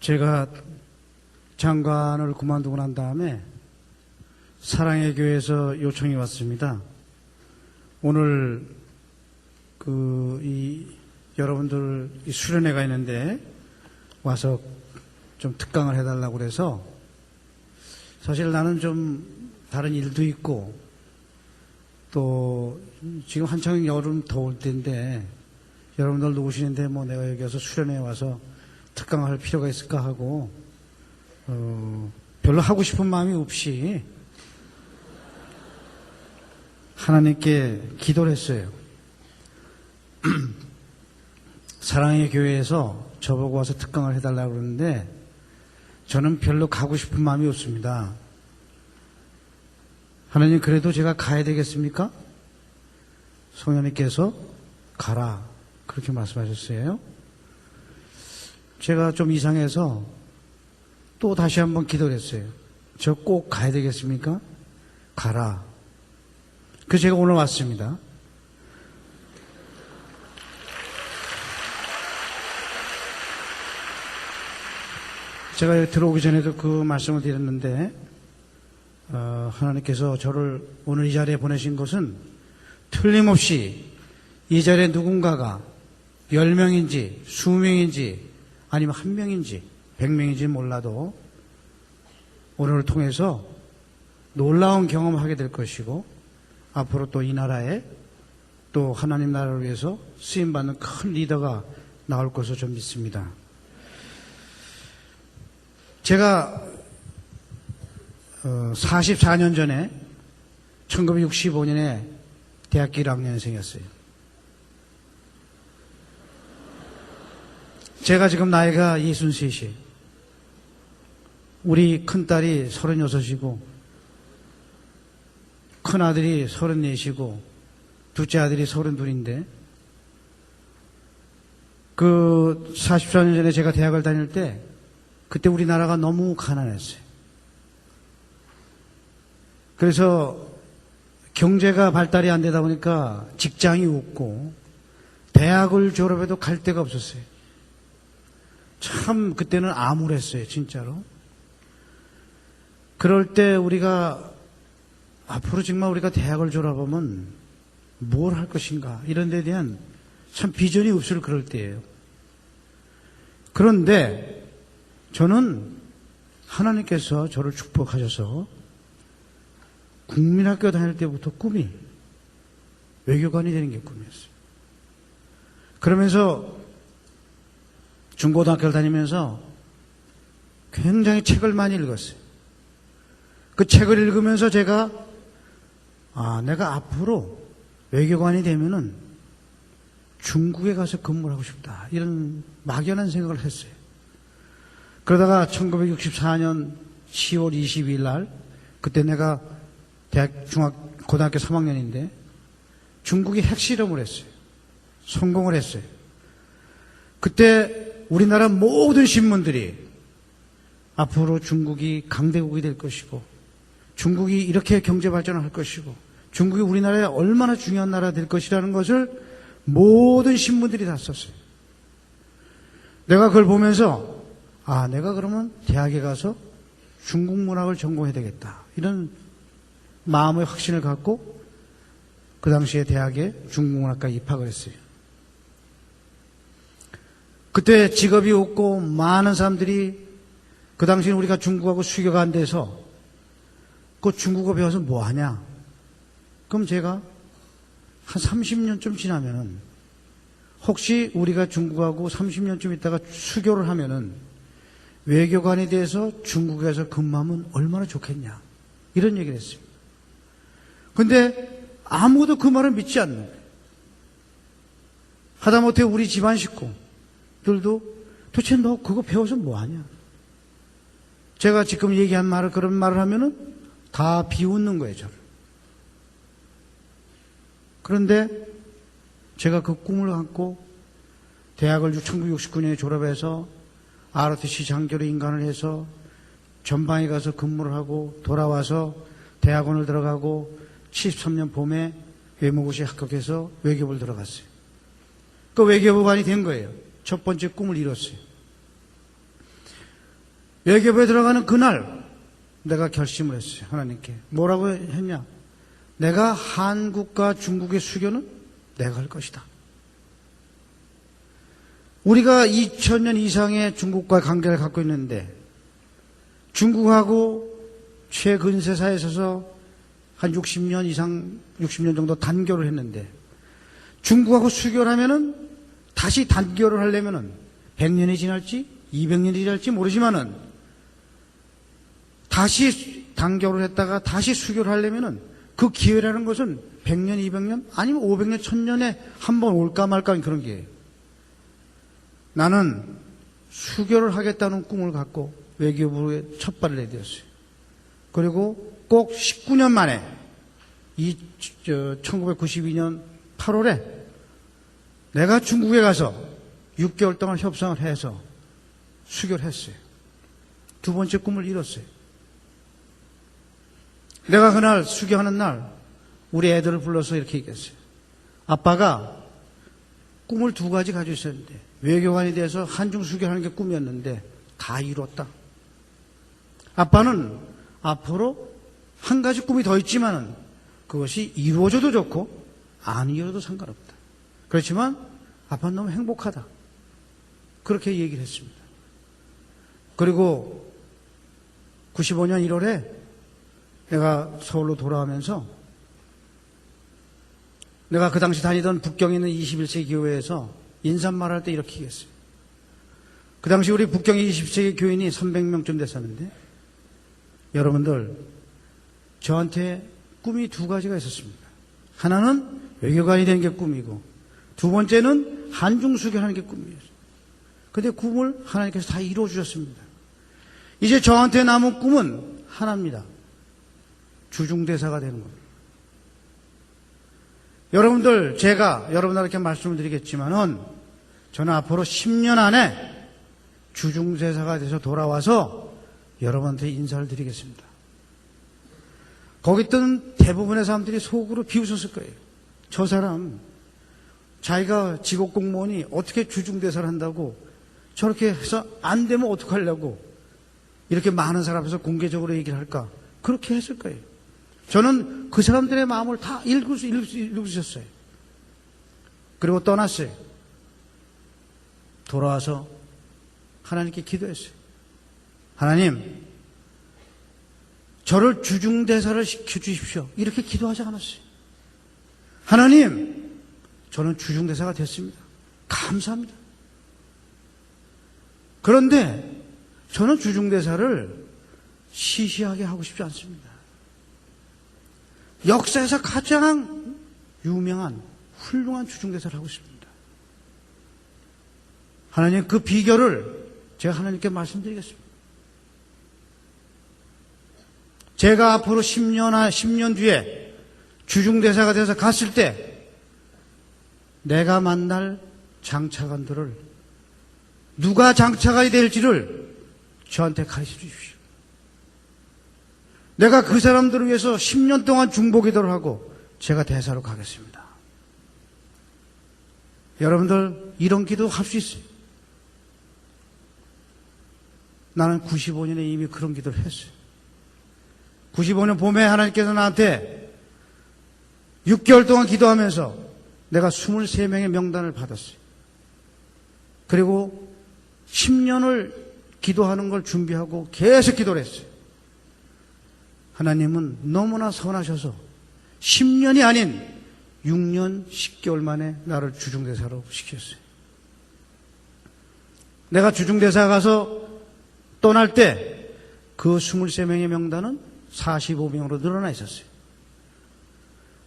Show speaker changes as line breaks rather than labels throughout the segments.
제가 장관을 그만두고 난 다음에 사랑의 교회에서 요청이 왔습니다. 오늘 여러분들 수련회가 있는데 와서 좀 특강을 해달라고 그래서, 사실 나는 좀 다른 일도 있고 또 지금 한창 여름 더울 때인데 여러분들도 오시는데 뭐 내가 여기 와서 수련회에 와서 특강할 필요가 있을까 하고 별로 하고 싶은 마음이 없이 하나님께 기도를 했어요. 사랑의 교회에서 저보고 와서 특강을 해달라고 그러는데 저는 별로 가고 싶은 마음이 없습니다. 하나님, 그래도 제가 가야 되겠습니까? 성령님께서 가라, 그렇게 말씀하셨어요. 제가 좀 이상해서 또 다시 한번 기도를 했어요. 저 꼭 가야 되겠습니까? 가라. 그래서 제가 오늘 왔습니다. 제가 여기 들어오기 전에도 그 말씀을 드렸는데 하나님께서 저를 오늘 이 자리에 보내신 것은 틀림없이 이 자리에 누군가가 10명인지 20명인지 아니면 1명인지 100명인지 몰라도 오늘을 통해서 놀라운 경험을 하게 될 것이고, 앞으로 또 이 나라에 또 하나님 나라를 위해서 쓰임받는 큰 리더가 나올 것을 좀 믿습니다. 제가 44년 전에 1965년에 대학교 1학년생이었어요. 제가 지금 나이가 63이에요. 우리 큰딸이 36이고 큰아들이 34이고 둘째 아들이 32인데 그 44년 전에 제가 대학을 다닐 때 그때 우리나라가 너무 가난했어요. 그래서 경제가 발달이 안 되다 보니까 직장이 없고 대학을 졸업해도 갈 데가 없었어요. 참 그때는 암울했어요, 진짜로. 그럴 때 우리가 앞으로 정말 우리가 대학을 졸업하면 뭘 할 것인가 이런 데에 대한 참 비전이 없을 그럴 때예요. 그런데 저는 하나님께서 저를 축복하셔서 국민학교 다닐 때부터 꿈이 외교관이 되는 게 꿈이었어요. 그러면서 중고등학교를 다니면서 굉장히 책을 많이 읽었어요. 그 책을 읽으면서 제가 내가 앞으로 외교관이 되면은 중국에 가서 근무를 하고 싶다, 이런 막연한 생각을 했어요. 그러다가 1964년 10월 22일 날, 그때 내가 고등학교 3학년인데 중국이 핵실험을 했어요. 성공을 했어요. 그때 우리나라 모든 신문들이 앞으로 중국이 강대국이 될 것이고 중국이 이렇게 경제 발전을 할 것이고 중국이 우리나라에 얼마나 중요한 나라가 될 것이라는 것을 모든 신문들이 다 썼어요. 내가 그걸 보면서 내가 그러면 대학에 가서 중국 문학을 전공해야 되겠다, 이런 마음의 확신을 갖고 그 당시에 대학에 중국문학과에 입학을 했어요. 그때 직업이 없고 많은 사람들이, 그 당시에 우리가 중국하고 수교가 안 돼서 그 중국어 배워서 뭐 하냐? 그럼 제가 한 30년쯤 지나면은 혹시 우리가 중국하고 30년쯤 있다가 수교를 하면은 외교관에 대해서 중국에서 근무하면 얼마나 좋겠냐, 이런 얘기를 했어요. 근데 아무도 그 말을 믿지 않는 거예요. 하다못해 우리 집안 식구들도 도대체 너 그거 배워서 뭐 하냐? 제가 지금 얘기한 말을, 그런 말을 하면은 다 비웃는 거예요, 저를. 그런데 제가 그 꿈을 안고 대학을 1969년에 졸업해서 ROTC 장교로 인간을 해서 전방에 가서 근무를 하고 돌아와서 대학원을 들어가고 73년 봄에 외무고시에 합격해서 외교부를 들어갔어요. 그 외교부관이 된 거예요. 첫 번째 꿈을 이뤘어요. 외교부에 들어가는 그날 내가 결심을 했어요. 하나님께. 뭐라고 했냐? 내가 한국과 중국의 수교는 내가 할 것이다. 우리가 2000년 이상의 중국과 관계를 갖고 있는데 중국하고 최근세사에 있어서 한 60년 이상, 60년 정도 단교를 했는데 중국하고 수교를 하면은 다시 단교를 하려면은 100년이 지날지 200년이 지날지 모르지만은 다시 단교를 했다가 다시 수교를 하려면은 그 기회라는 것은 100년, 200년 아니면 500년, 1000년에 한 번 올까 말까 하는 그런 기회예요. 나는 수교를 하겠다는 꿈을 갖고 외교부에 첫 발을 내디었어요. 그리고 꼭 19년 만에 1992년 8월에 내가 중국에 가서 6개월 동안 협상을 해서 수교를 했어요. 두 번째 꿈을 이뤘어요. 내가 그날 수교하는 날 우리 애들을 불러서 이렇게 얘기했어요. 아빠가 꿈을 두 가지 가지고 있었는데 외교관이 돼서 한중 수교하는 게 꿈이었는데 다 이뤘다. 아빠는 앞으로 한 가지 꿈이 더 있지만은 그것이 이루어져도 좋고 안 이루어도 상관없다. 그렇지만 아빠는 너무 행복하다. 그렇게 얘기를 했습니다. 그리고 95년 1월에 내가 서울로 돌아오면서 내가 그 당시 다니던 북경에 있는 21세기 교회에서 인사말 할 때 이렇게 얘기했어요. 그 당시 우리 북경의 20세기 교인이 300명쯤 됐었는데 여러분들 저한테 꿈이 두 가지가 있었습니다. 하나는 외교관이 되는 게 꿈이고 두 번째는 한중 수교하는 게 꿈이었어요. 그런데 꿈을 하나님께서 다 이루어 주셨습니다. 이제 저한테 남은 꿈은 하나입니다. 주중대사가 되는 겁니다. 여러분들 제가 여러분들께 말씀을 드리겠지만은 저는 앞으로 10년 안에 주중대사가 돼서 돌아와서 여러분한테 인사를 드리겠습니다. 거기 있던 대부분의 사람들이 속으로 비웃었을 거예요. 저 사람 자기가 직업공무원이 어떻게 주중대사를 한다고 저렇게 해서 안 되면 어떡하려고 이렇게 많은 사람 앞에서 공개적으로 얘기를 할까 그렇게 했을 거예요. 저는 그 사람들의 마음을 다 읽으셨어요. 그리고 떠났어요. 돌아와서 하나님께 기도했어요. 하나님, 저를 주중대사를 시켜주십시오. 이렇게 기도하지 않았어요. 하나님, 저는 주중대사가 됐습니다. 감사합니다. 그런데 저는 주중대사를 시시하게 하고 싶지 않습니다. 역사에서 가장 유명한 훌륭한 주중대사를 하고 싶습니다. 하나님, 그 비결을 제가 하나님께 말씀드리겠습니다. 제가 앞으로 10년 뒤에 주중대사가 돼서 갔을 때 내가 만날 장차관들을 누가 장차관이 될지를 저한테 가르쳐 주십시오. 내가 그 사람들을 위해서 10년 동안 중보기도를 하고 제가 대사로 가겠습니다. 여러분들 이런 기도 할 수 있어요. 나는 95년에 이미 그런 기도를 했어요. 95년 봄에 하나님께서 나한테 6개월 동안 기도하면서 내가 23명의 명단을 받았어요. 그리고 10년을 기도하는 걸 준비하고 계속 기도를 했어요. 하나님은 너무나 선하셔서 10년이 아닌 6년 10개월 만에 나를 주중대사로 시켰어요. 내가 주중대사 가서 떠날 때 그 23명의 명단은 45명으로 늘어나 있었어요.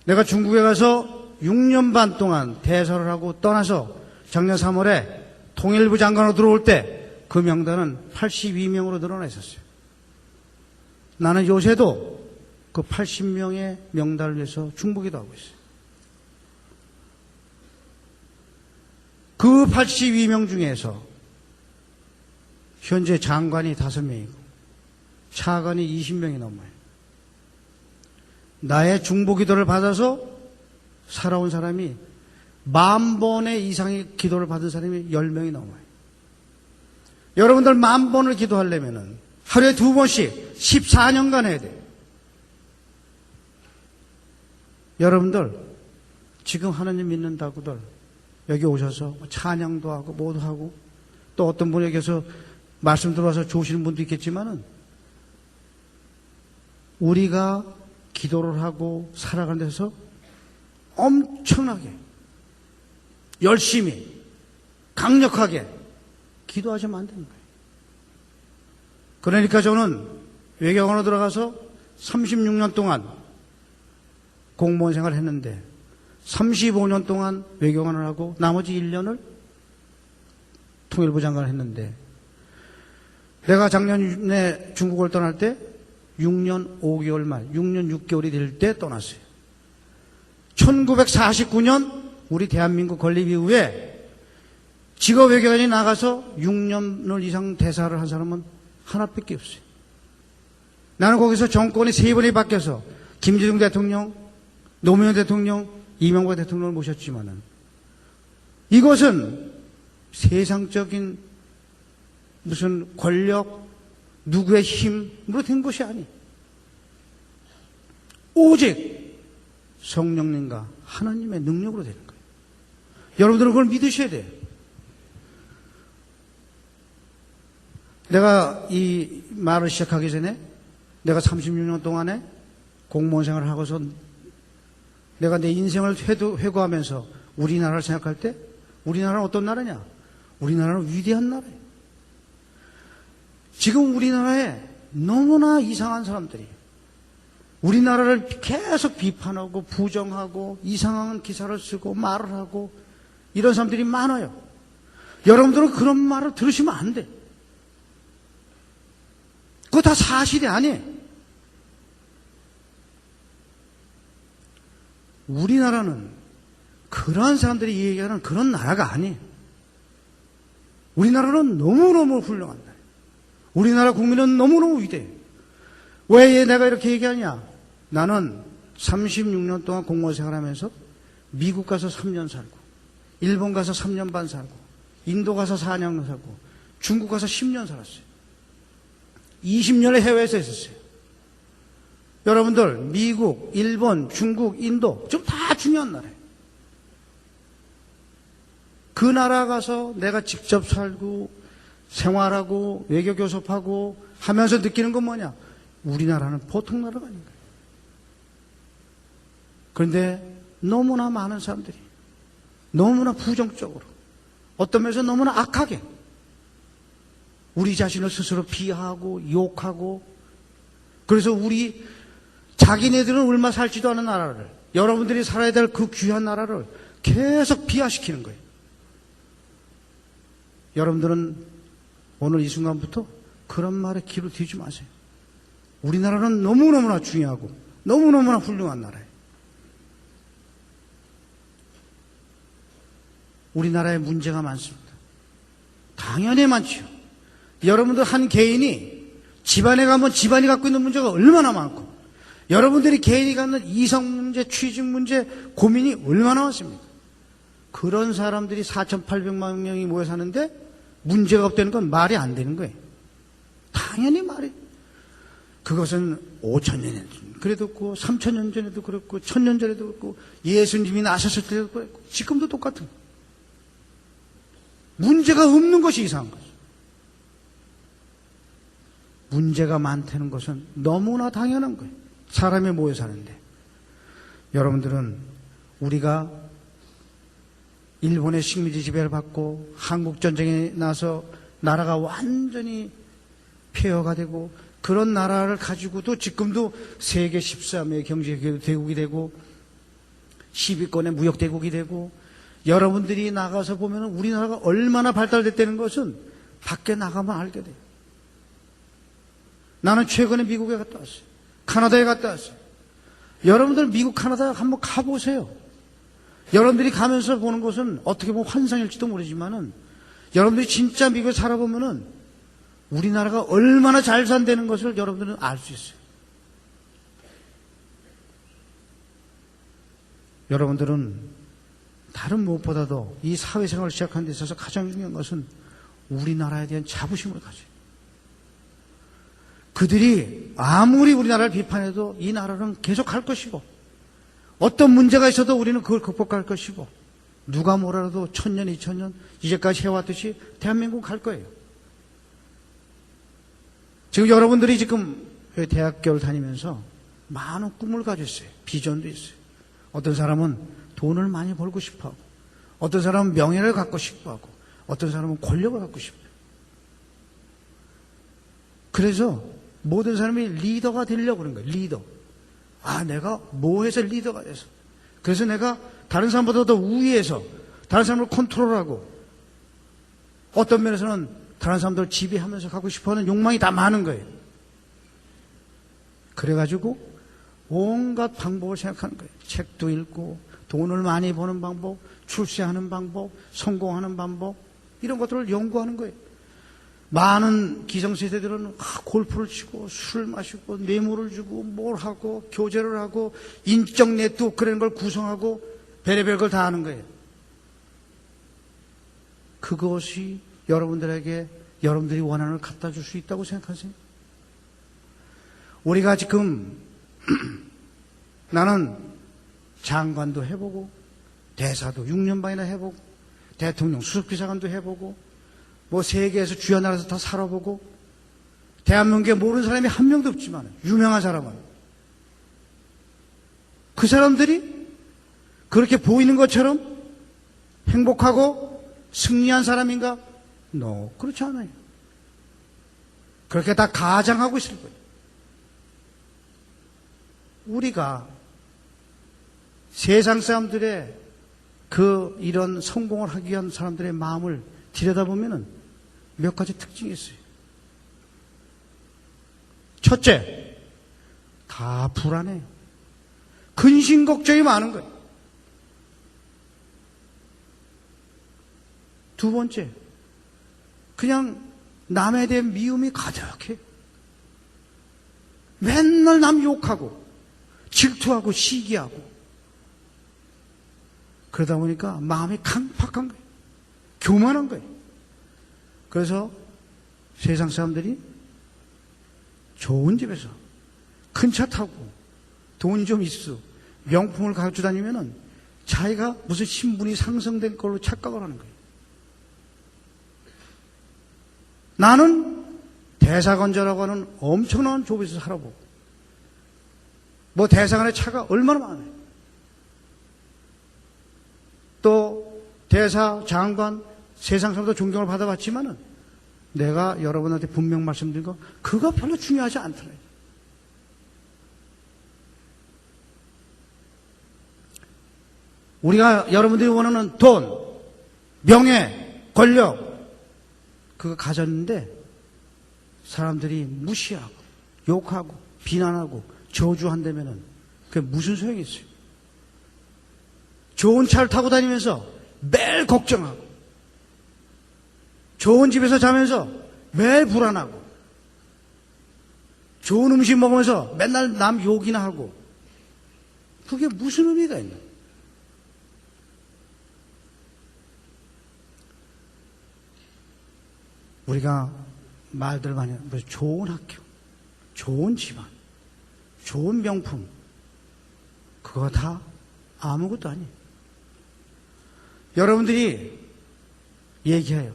내가 중국에 가서 6년 반 동안 대사를 하고 떠나서 작년 3월에 통일부 장관으로 들어올 때 그 명단은 82명으로 늘어나 있었어요. 나는 요새도 그 80명의 명단을 위해서 중보기도 하고 있어요. 그 82명 중에서 현재 장관이 5명이고 차관이 20명이 넘어요. 나의 중보기도를 받아서 살아온 사람이 10,000번의 이상의 기도를 받은 사람이 10명이 넘어요. 여러분들 10,000번을 기도하려면은 하루에 2번씩 14년간 해야 돼요. 여러분들 지금 하나님 믿는다고들 여기 오셔서 찬양도 하고 뭐도 하고 또 어떤 분이 여기서 말씀 들어와서 좋으시는 분도 있겠지만은 우리가 기도를 하고 살아가는 데서 엄청나게 열심히 강력하게 기도하시면 안 되는 거예요. 그러니까 저는 외교관으로 들어가서 36년 동안 공무원 생활을 했는데 35년 동안 외교관을 하고 나머지 1년을 통일부 장관을 했는데 내가 작년에 중국을 떠날 때 6년 5개월 말, 6년 6개월이 될 때 떠났어요. 1949년 우리 대한민국 건립 이후에 직업 외교관이 나가서 6년 이상 대사를 한 사람은 하나밖에 없어요. 나는 거기서 정권이 3번이 바뀌어서 김대중 대통령, 노무현 대통령, 이명박 대통령을 모셨지만은 이것은 세상적인 무슨 권력, 누구의 힘으로 된 것이 아니. 오직 성령님과 하나님의 능력으로 되는 거예요. 여러분들은 그걸 믿으셔야 돼요. 내가 이 말을 시작하기 전에 내가 36년 동안에 공무원 생활을 하고서 내가 내 인생을 회고하면서 우리나라를 생각할 때 우리나라는 어떤 나라냐? 우리나라는 위대한 나라예요. 지금 우리나라에 너무나 이상한 사람들이 우리나라를 계속 비판하고 부정하고 이상한 기사를 쓰고 말을 하고 이런 사람들이 많아요. 여러분들은 그런 말을 들으시면 안 돼. 그거 다 사실이 아니에요. 우리나라는 그러한 사람들이 얘기하는 그런 나라가 아니에요. 우리나라는 너무너무 훌륭한 나라예요. 우리나라 국민은 너무너무 위대해요. 왜 내가 이렇게 얘기하냐? 나는 36년 동안 공무원 생활하면서 미국 가서 3년 살고 일본 가서 3년 반 살고 인도 가서 4년 살고 중국 가서 10년 살았어요. 20년을 해외에서 있었어요. 여러분들 미국, 일본, 중국, 인도 좀 다 중요한 나라예요. 그 나라 가서 내가 직접 살고 생활하고 외교 교섭하고 하면서 느끼는 건 뭐냐? 우리나라는 보통 나라가 아닌가. 그런데 너무나 많은 사람들이 너무나 부정적으로 어떤 면에서 너무나 악하게 우리 자신을 스스로 비하하고 욕하고 그래서 우리 자기네들은 얼마 살지도 않은 나라를 여러분들이 살아야 될 그 귀한 나라를 계속 비하시키는 거예요. 여러분들은 오늘 이 순간부터 그런 말에 귀를 튀지 마세요. 우리나라는 너무너무나 중요하고 너무너무나 훌륭한 나라예요. 우리나라에 문제가 많습니다. 당연히 많지요. 여러분들 한 개인이 집안에 가면 집안이 갖고 있는 문제가 얼마나 많고 여러분들이 개인이 갖는 이성 문제, 취직 문제, 고민이 얼마나 많습니까? 그런 사람들이 4,800만 명이 모여 사는데 문제가 없다는 건 말이 안 되는 거예요. 당연히 말이. 그것은 5,000년 그래도 그렇고 3,000년 전에도 그렇고 1,000년 전에도 그렇고 예수님이 나셨을 때도 그렇고 지금도 똑같은 거예요. 문제가 없는 것이 이상한 거죠. 문제가 많다는 것은 너무나 당연한 거예요. 사람이 모여 사는데. 여러분들은 우리가 일본의 식민지 지배를 받고 한국전쟁에 나서 나라가 완전히 폐허가 되고 그런 나라를 가지고도 지금도 세계 13의 경제대국이 되고 10위권의 무역대국이 되고 여러분들이 나가서 보면 우리나라가 얼마나 발달됐다는 것은 밖에 나가면 알게 돼요. 나는 최근에 미국에 갔다 왔어요. 카나다에 갔다 왔어요. 여러분들 미국, 카나다 한번 가보세요. 여러분들이 가면서 보는 것은 어떻게 보면 환상일지도 모르지만은 여러분들이 진짜 미국에 살아보면은 우리나라가 얼마나 잘 산다는 것을 여러분들은 알 수 있어요. 여러분들은 다른 무엇보다도 이 사회생활을 시작하는 데 있어서 가장 중요한 것은 우리나라에 대한 자부심을 가져요. 그들이 아무리 우리나라를 비판해도 이 나라는 계속 갈 것이고, 어떤 문제가 있어도 우리는 그걸 극복할 것이고, 누가 뭐라도 1000년, 2000년 이제까지 해왔듯이 대한민국 갈 거예요. 지금 여러분들이 지금 대학교를 다니면서 많은 꿈을 가지고 있어요. 비전도 있어요. 어떤 사람은 돈을 많이 벌고 싶어 하고, 어떤 사람은 명예를 갖고 싶어 하고, 어떤 사람은 권력을 갖고 싶어요. 그래서 모든 사람이 리더가 되려고 그런 거예요. 리더. 내가 뭐 해서 리더가 돼서. 그래서 내가 다른 사람보다 더 우위에서 다른 사람을 컨트롤하고, 어떤 면에서는 다른 사람들을 지배하면서 가고 싶어하는 욕망이 다 많은 거예요. 그래가지고 온갖 방법을 생각하는 거예요. 책도 읽고, 돈을 많이 버는 방법, 출세하는 방법, 성공하는 방법, 이런 것들을 연구하는 거예요. 많은 기성세대들은 골프를 치고 술을 마시고 뇌물을 주고 뭘 하고 교제를 하고 인적 네트워크 그런 걸 구성하고 별의별 걸 다 하는 거예요. 그것이 여러분들에게 여러분들이 원하는 걸 갖다 줄 수 있다고 생각하세요? 우리가 지금 나는 장관도 해보고 대사도 6년 반이나 해보고 대통령 수석비서관도 해보고 뭐 세계에서 주요 나라에서 다 살아보고 대한민국에 모르는 사람이 한 명도 없지만 유명한 사람은 그 사람들이 그렇게 보이는 것처럼 행복하고 승리한 사람인가? No, 그렇지 않아요. 그렇게 다 가장하고 있을 거예요. 우리가 세상 사람들의 이런 성공을 하기 위한 사람들의 마음을 들여다보면은 몇 가지 특징이 있어요. 첫째, 다 불안해요. 근심 걱정이 많은 거예요. 두 번째, 그냥 남에 대한 미움이 가득해. 맨날 남 욕하고 질투하고 시기하고 그러다 보니까 마음이 강팍한 거예요. 교만한 거예요. 그래서 세상 사람들이 좋은 집에서 큰 차 타고 돈이 좀 있어 명품을 가지고 다니면은 자기가 무슨 신분이 상승된 걸로 착각을 하는 거예요. 나는 대사관저라고 하는 엄청난 조업에서 살아보고 뭐 대사관의 차가 얼마나 많아요. 또 대사, 장관, 세상 사람도 존경을 받아봤지만은 내가 여러분한테 분명 말씀드린 거 그거 별로 중요하지 않더래요. 우리가 여러분들이 원하는 돈, 명예, 권력 그거 가졌는데 사람들이 무시하고 욕하고 비난하고 저주한다면은 그게 무슨 소용이 있어요? 좋은 차를 타고 다니면서 매일 걱정하고 좋은 집에서 자면서 매일 불안하고 좋은 음식 먹으면서 맨날 남 욕이나 하고 그게 무슨 의미가 있나? 우리가 말들 많이 하는 좋은 학교, 좋은 집안, 좋은 명품 그거 다 아무것도 아니에요. 여러분들이 얘기해요.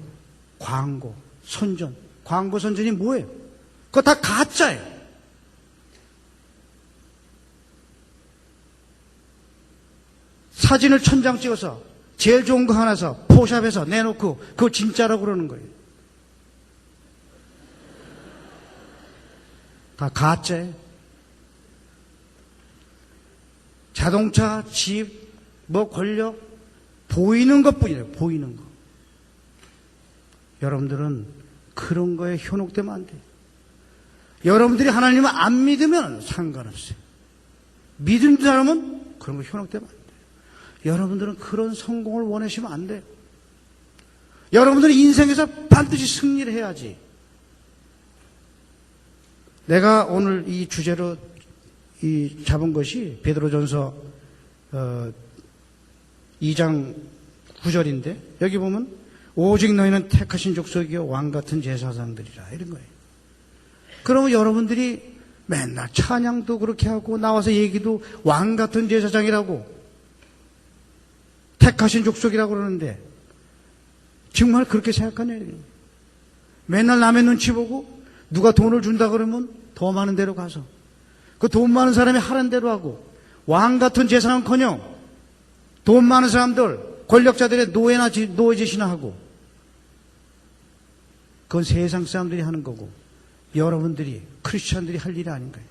광고, 선전. 광고, 선전이 뭐예요? 그거 다 가짜예요. 사진을 1000장 찍어서 제일 좋은 거 하나 서 포샵에서 내놓고 그거 진짜라고 그러는 거예요. 다 가짜예요. 자동차, 집, 뭐 권력 보이는 것뿐이에요. 보이는 거. 여러분들은 그런 거에 현혹되면 안 돼요. 여러분들이 하나님을 안 믿으면 상관없어요. 믿는 사람은 그런 거 현혹되면 안 돼요. 여러분들은 그런 성공을 원하시면 안 돼요. 여러분들은 인생에서 반드시 승리를 해야지. 내가 오늘 이 주제로 잡은 것이 베드로전서 2장 9절인데 여기 보면 오직 너희는 택하신 족속이요 왕같은 제사장들이라 이런 거예요. 그러면 여러분들이 맨날 찬양도 그렇게 하고 나와서 얘기도 왕 같은 제사장이라고 택하신 족속이라고 그러는데 정말 그렇게 생각하냐? 맨날 남의 눈치 보고 누가 돈을 준다 그러면 더 많은 데로 가서 그 돈 많은 사람이 하는 대로 하고 왕 같은 제사는커녕 돈 많은 사람들 권력자들의 노예 짓이나 하고 그건 세상 사람들이 하는 거고 여러분들이 크리스천들이 할 일이 아닌 거예요.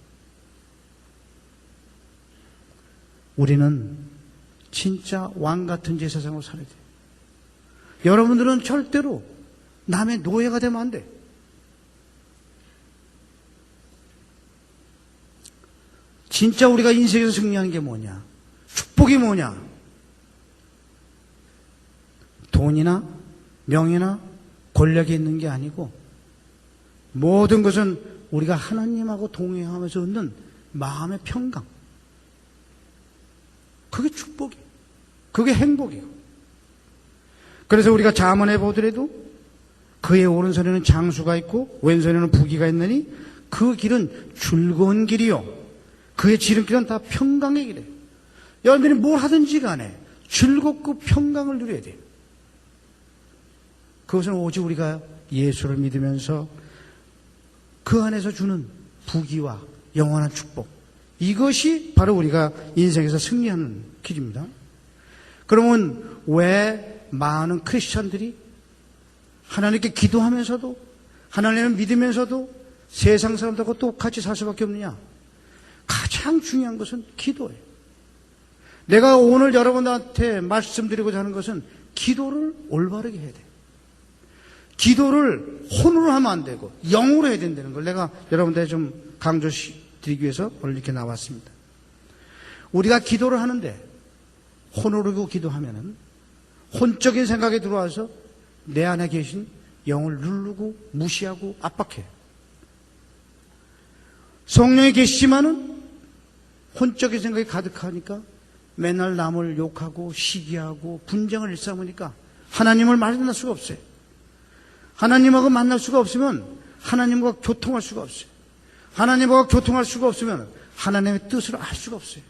우리는 진짜 왕 같은 제사장으로 살아야 돼요. 여러분들은 절대로 남의 노예가 되면 안 돼. 진짜 우리가 인생에서 승리하는 게 뭐냐? 축복이 뭐냐? 돈이나 명예나 권력이 있는 게 아니고 모든 것은 우리가 하나님하고 동행하면서 얻는 마음의 평강. 그게 축복이에요. 그게 행복이에요. 그래서 우리가 잠언에 보더라도 그의 오른손에는 장수가 있고 왼손에는 부귀가 있느니 그 길은 즐거운 길이요 그의 지름길은 다 평강의 길이에요. 여러분들이 뭘 하든지 간에 즐겁고 평강을 누려야 돼요. 그것은 오직 우리가 예수를 믿으면서 그 안에서 주는 부귀와 영원한 축복, 이것이 바로 우리가 인생에서 승리하는 길입니다. 그러면 왜 많은 크리스천들이 하나님께 기도하면서도 하나님을 믿으면서도 세상 사람들과 똑같이 살 수밖에 없느냐? 가장 중요한 것은 기도예요. 내가 오늘 여러분들한테 말씀드리고자 하는 것은 기도를 올바르게 해야 돼요. 기도를 혼으로 하면 안 되고 영으로 해야 된다는 걸 내가 여러분들에게 좀 강조드리기 위해서 오늘 이렇게 나왔습니다. 우리가 기도를 하는데 혼으로 기도하면은 혼적인 생각이 들어와서 내 안에 계신 영을 누르고 무시하고 압박해요. 성령이 계시지만은 혼적인 생각이 가득하니까 맨날 남을 욕하고 시기하고 분쟁을 일삼으니까 하나님을 만날 수가 없어요. 하나님하고 만날 수가 없으면 하나님과 교통할 수가 없어요. 하나님과 교통할 수가 없으면 하나님의 뜻을 알 수가 없어요.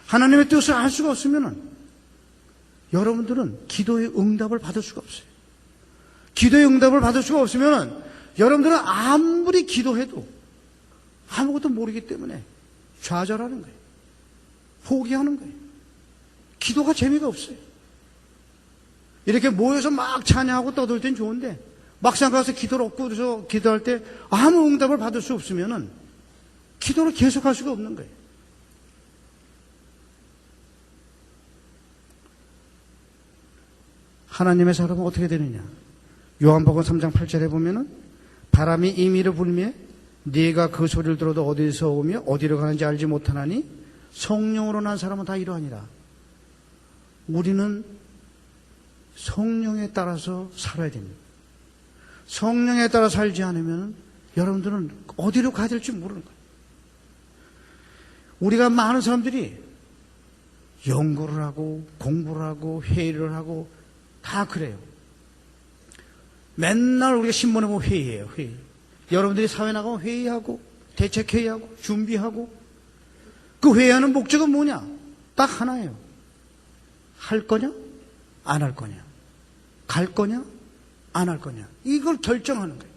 하나님의 뜻을 알 수가 없으면 여러분들은 기도의 응답을 받을 수가 없어요. 기도의 응답을 받을 수가 없으면 여러분들은 아무리 기도해도 아무것도 모르기 때문에 좌절하는 거예요. 포기하는 거예요. 기도가 재미가 없어요. 이렇게 모여서 막 찬양하고 떠들 땐 좋은데 막상 가서 기도를 얻고 그래서 기도할 때 아무 응답을 받을 수 없으면은 기도를 계속할 수가 없는 거예요. 하나님의 사람은 어떻게 되느냐? 요한복음 3장 8절에 보면은 바람이 임의로 불며 네가 그 소리를 들어도 어디서 오며 어디로 가는지 알지 못하나니 성령으로 난 사람은 다 이러하니라. 우리는 성령에 따라서 살아야 됩니다. 성령에 따라 살지 않으면 여러분들은 어디로 가야 될지 모르는 거예요. 우리가 많은 사람들이 연구를 하고 공부를 하고 회의를 하고 다 그래요. 맨날 우리가 신문에 보면 회의해요. 회의. 여러분들이 사회 나가면 회의하고 대책회의하고 준비하고 그 회의하는 목적은 뭐냐? 딱 하나예요. 할 거냐? 안 할 거냐? 갈 거냐? 안 할 거냐? 이걸 결정하는 거예요.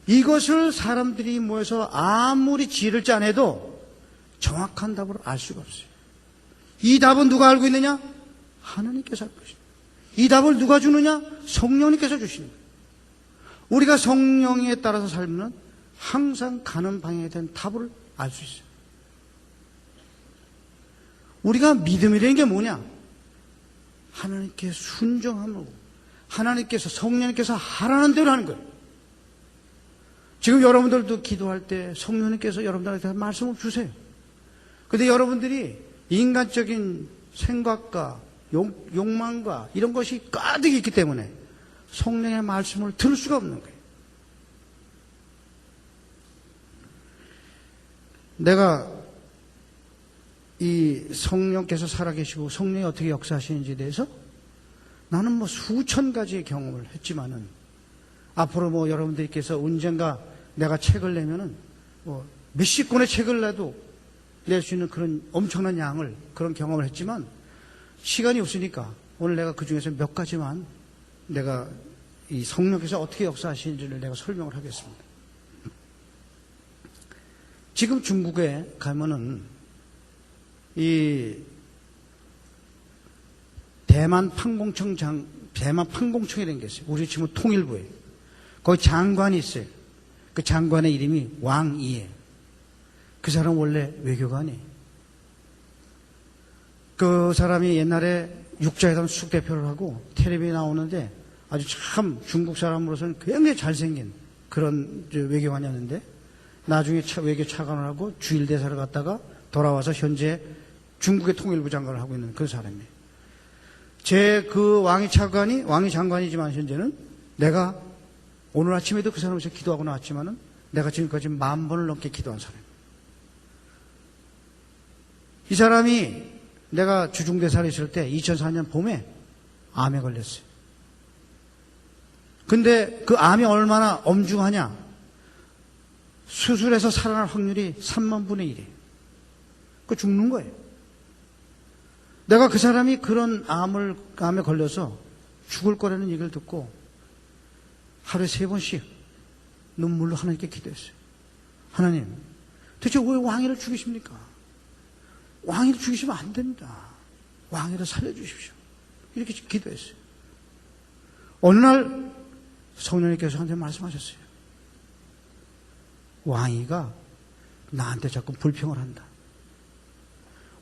이것을 사람들이 모여서 아무리 지혜를 짜내도 정확한 답을 알 수가 없어요. 이 답은 누가 알고 있느냐? 하나님께서 알 것입니다. 이 답을 누가 주느냐? 성령님께서 주시는 거예요. 우리가 성령에 따라서 살면 항상 가는 방향에 대한 답을 알 수 있어요. 우리가 믿음이라는 게 뭐냐? 하나님께 순종하고 하나님께서 성령님께서 하라는 대로 하는 거예요. 지금 여러분들도 기도할 때 성령님께서 여러분들한테 말씀을 주세요. 그런데 여러분들이 인간적인 생각과 욕망과 이런 것이 가득 있기 때문에 성령의 말씀을 들을 수가 없는 거예요. 내가 이 성령께서 살아계시고 성령이 어떻게 역사하시는지에 대해서 나는 수천 가지의 경험을 했지만은 앞으로 뭐 여러분들께서 언젠가 내가 책을 내면은 뭐 몇십 권의 책을 내도 낼 수 있는 그런 엄청난 양을 그런 경험을 했지만 시간이 없으니까 오늘 내가 그 중에서 몇 가지만 내가 이 성령께서 어떻게 역사하시는지를 내가 설명을 하겠습니다. 지금 중국에 가면은 이 대만 판공청이라는 게 있어요. 우리 지금 통일부에. 거기 장관이 있어요. 그 장관의 이름이 왕이에요. 그 사람 원래 외교관이에요. 그 사람이 옛날에 육자회담 수석대표를 하고 텔레비에 나오는데 아주 참 중국 사람으로서는 굉장히 잘생긴 그런 외교관이었는데 나중에 외교 차관을 하고 주일대사를 갔다가 돌아와서 현재 중국의 통일부 장관을 하고 있는 그 사람이에요. 제 그 왕이 장관이지만 현재는 내가 오늘 아침에도 그 사람에서 기도하고 나왔지만은 내가 지금까지 10,000번을 넘게 기도한 사람이에요. 이 사람이 내가 주중대사를 있을 때 2004년 봄에 암에 걸렸어요. 근데 그 암이 얼마나 엄중하냐? 수술해서 살아날 확률이 30,000분의 1이에요. 그 죽는 거예요. 내가 그 사람이 그런 암에 걸려서 죽을 거라는 얘기를 듣고 하루에 3번씩 눈물로 하나님께 기도했어요. 하나님, 도대체 왜 왕위를 죽이십니까? 왕위를 죽이시면 안 됩니다. 왕위를 살려주십시오. 이렇게 기도했어요. 어느 날 성령님께서 저한테 말씀하셨어요. 왕위가 나한테 자꾸 불평을 한다.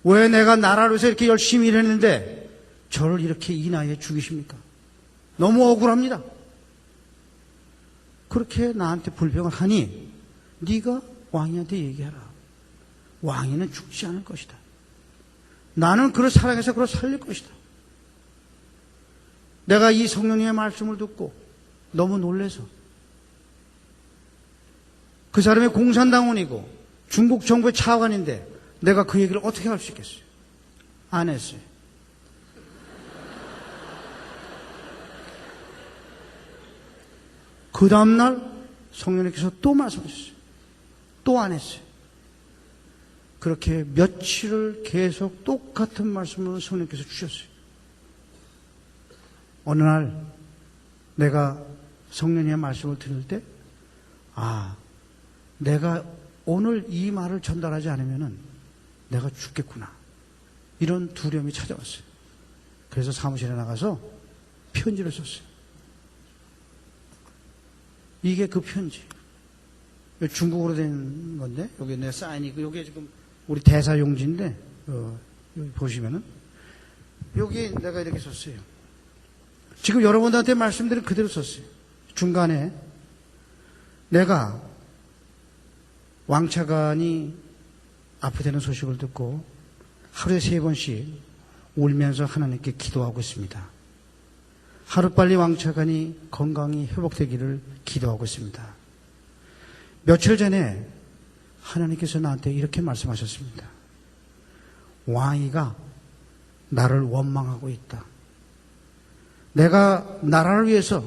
왜 내가 나라를 위해서 이렇게 열심히 일했는데 저를 이렇게 이 나이에 죽이십니까? 너무 억울합니다. 그렇게 나한테 불평을 하니 네가 왕이한테 얘기해라. 왕위는 죽지 않을 것이다. 나는 그를 사랑해서 그를 살릴 것이다. 내가 이 성령님의 말씀을 듣고 너무 놀라서 그 사람이 공산당원이고 중국 정부의 차관인데 내가 그 얘기를 어떻게 할 수 있겠어요? 안 했어요. 그 다음날 성령님께서 또 말씀하셨어요. 또 안 했어요. 그렇게 며칠을 계속 똑같은 말씀을 성령님께서 주셨어요. 어느 날 내가 성령님의 말씀을 들을 때 내가 오늘 이 말을 전달하지 않으면은 내가 죽겠구나. 이런 두려움이 찾아왔어요. 그래서 사무실에 나가서 편지를 썼어요. 이게 그 편지. 중국어로 된 건데, 여기 내 사인이, 여기 지금 우리 대사용지인데, 여기 보시면은, 여기 내가 이렇게 썼어요. 지금 여러분들한테 말씀드린 그대로 썼어요. 중간에 내가 왕차관이 아프다는 소식을 듣고 하루에 3번씩 울면서 하나님께 기도하고 있습니다. 하루빨리 왕차관이 건강이 회복되기를 기도하고 있습니다. 며칠 전에 하나님께서 나한테 이렇게 말씀하셨습니다. 왕위가 나를 원망하고 있다. 내가 나라를 위해서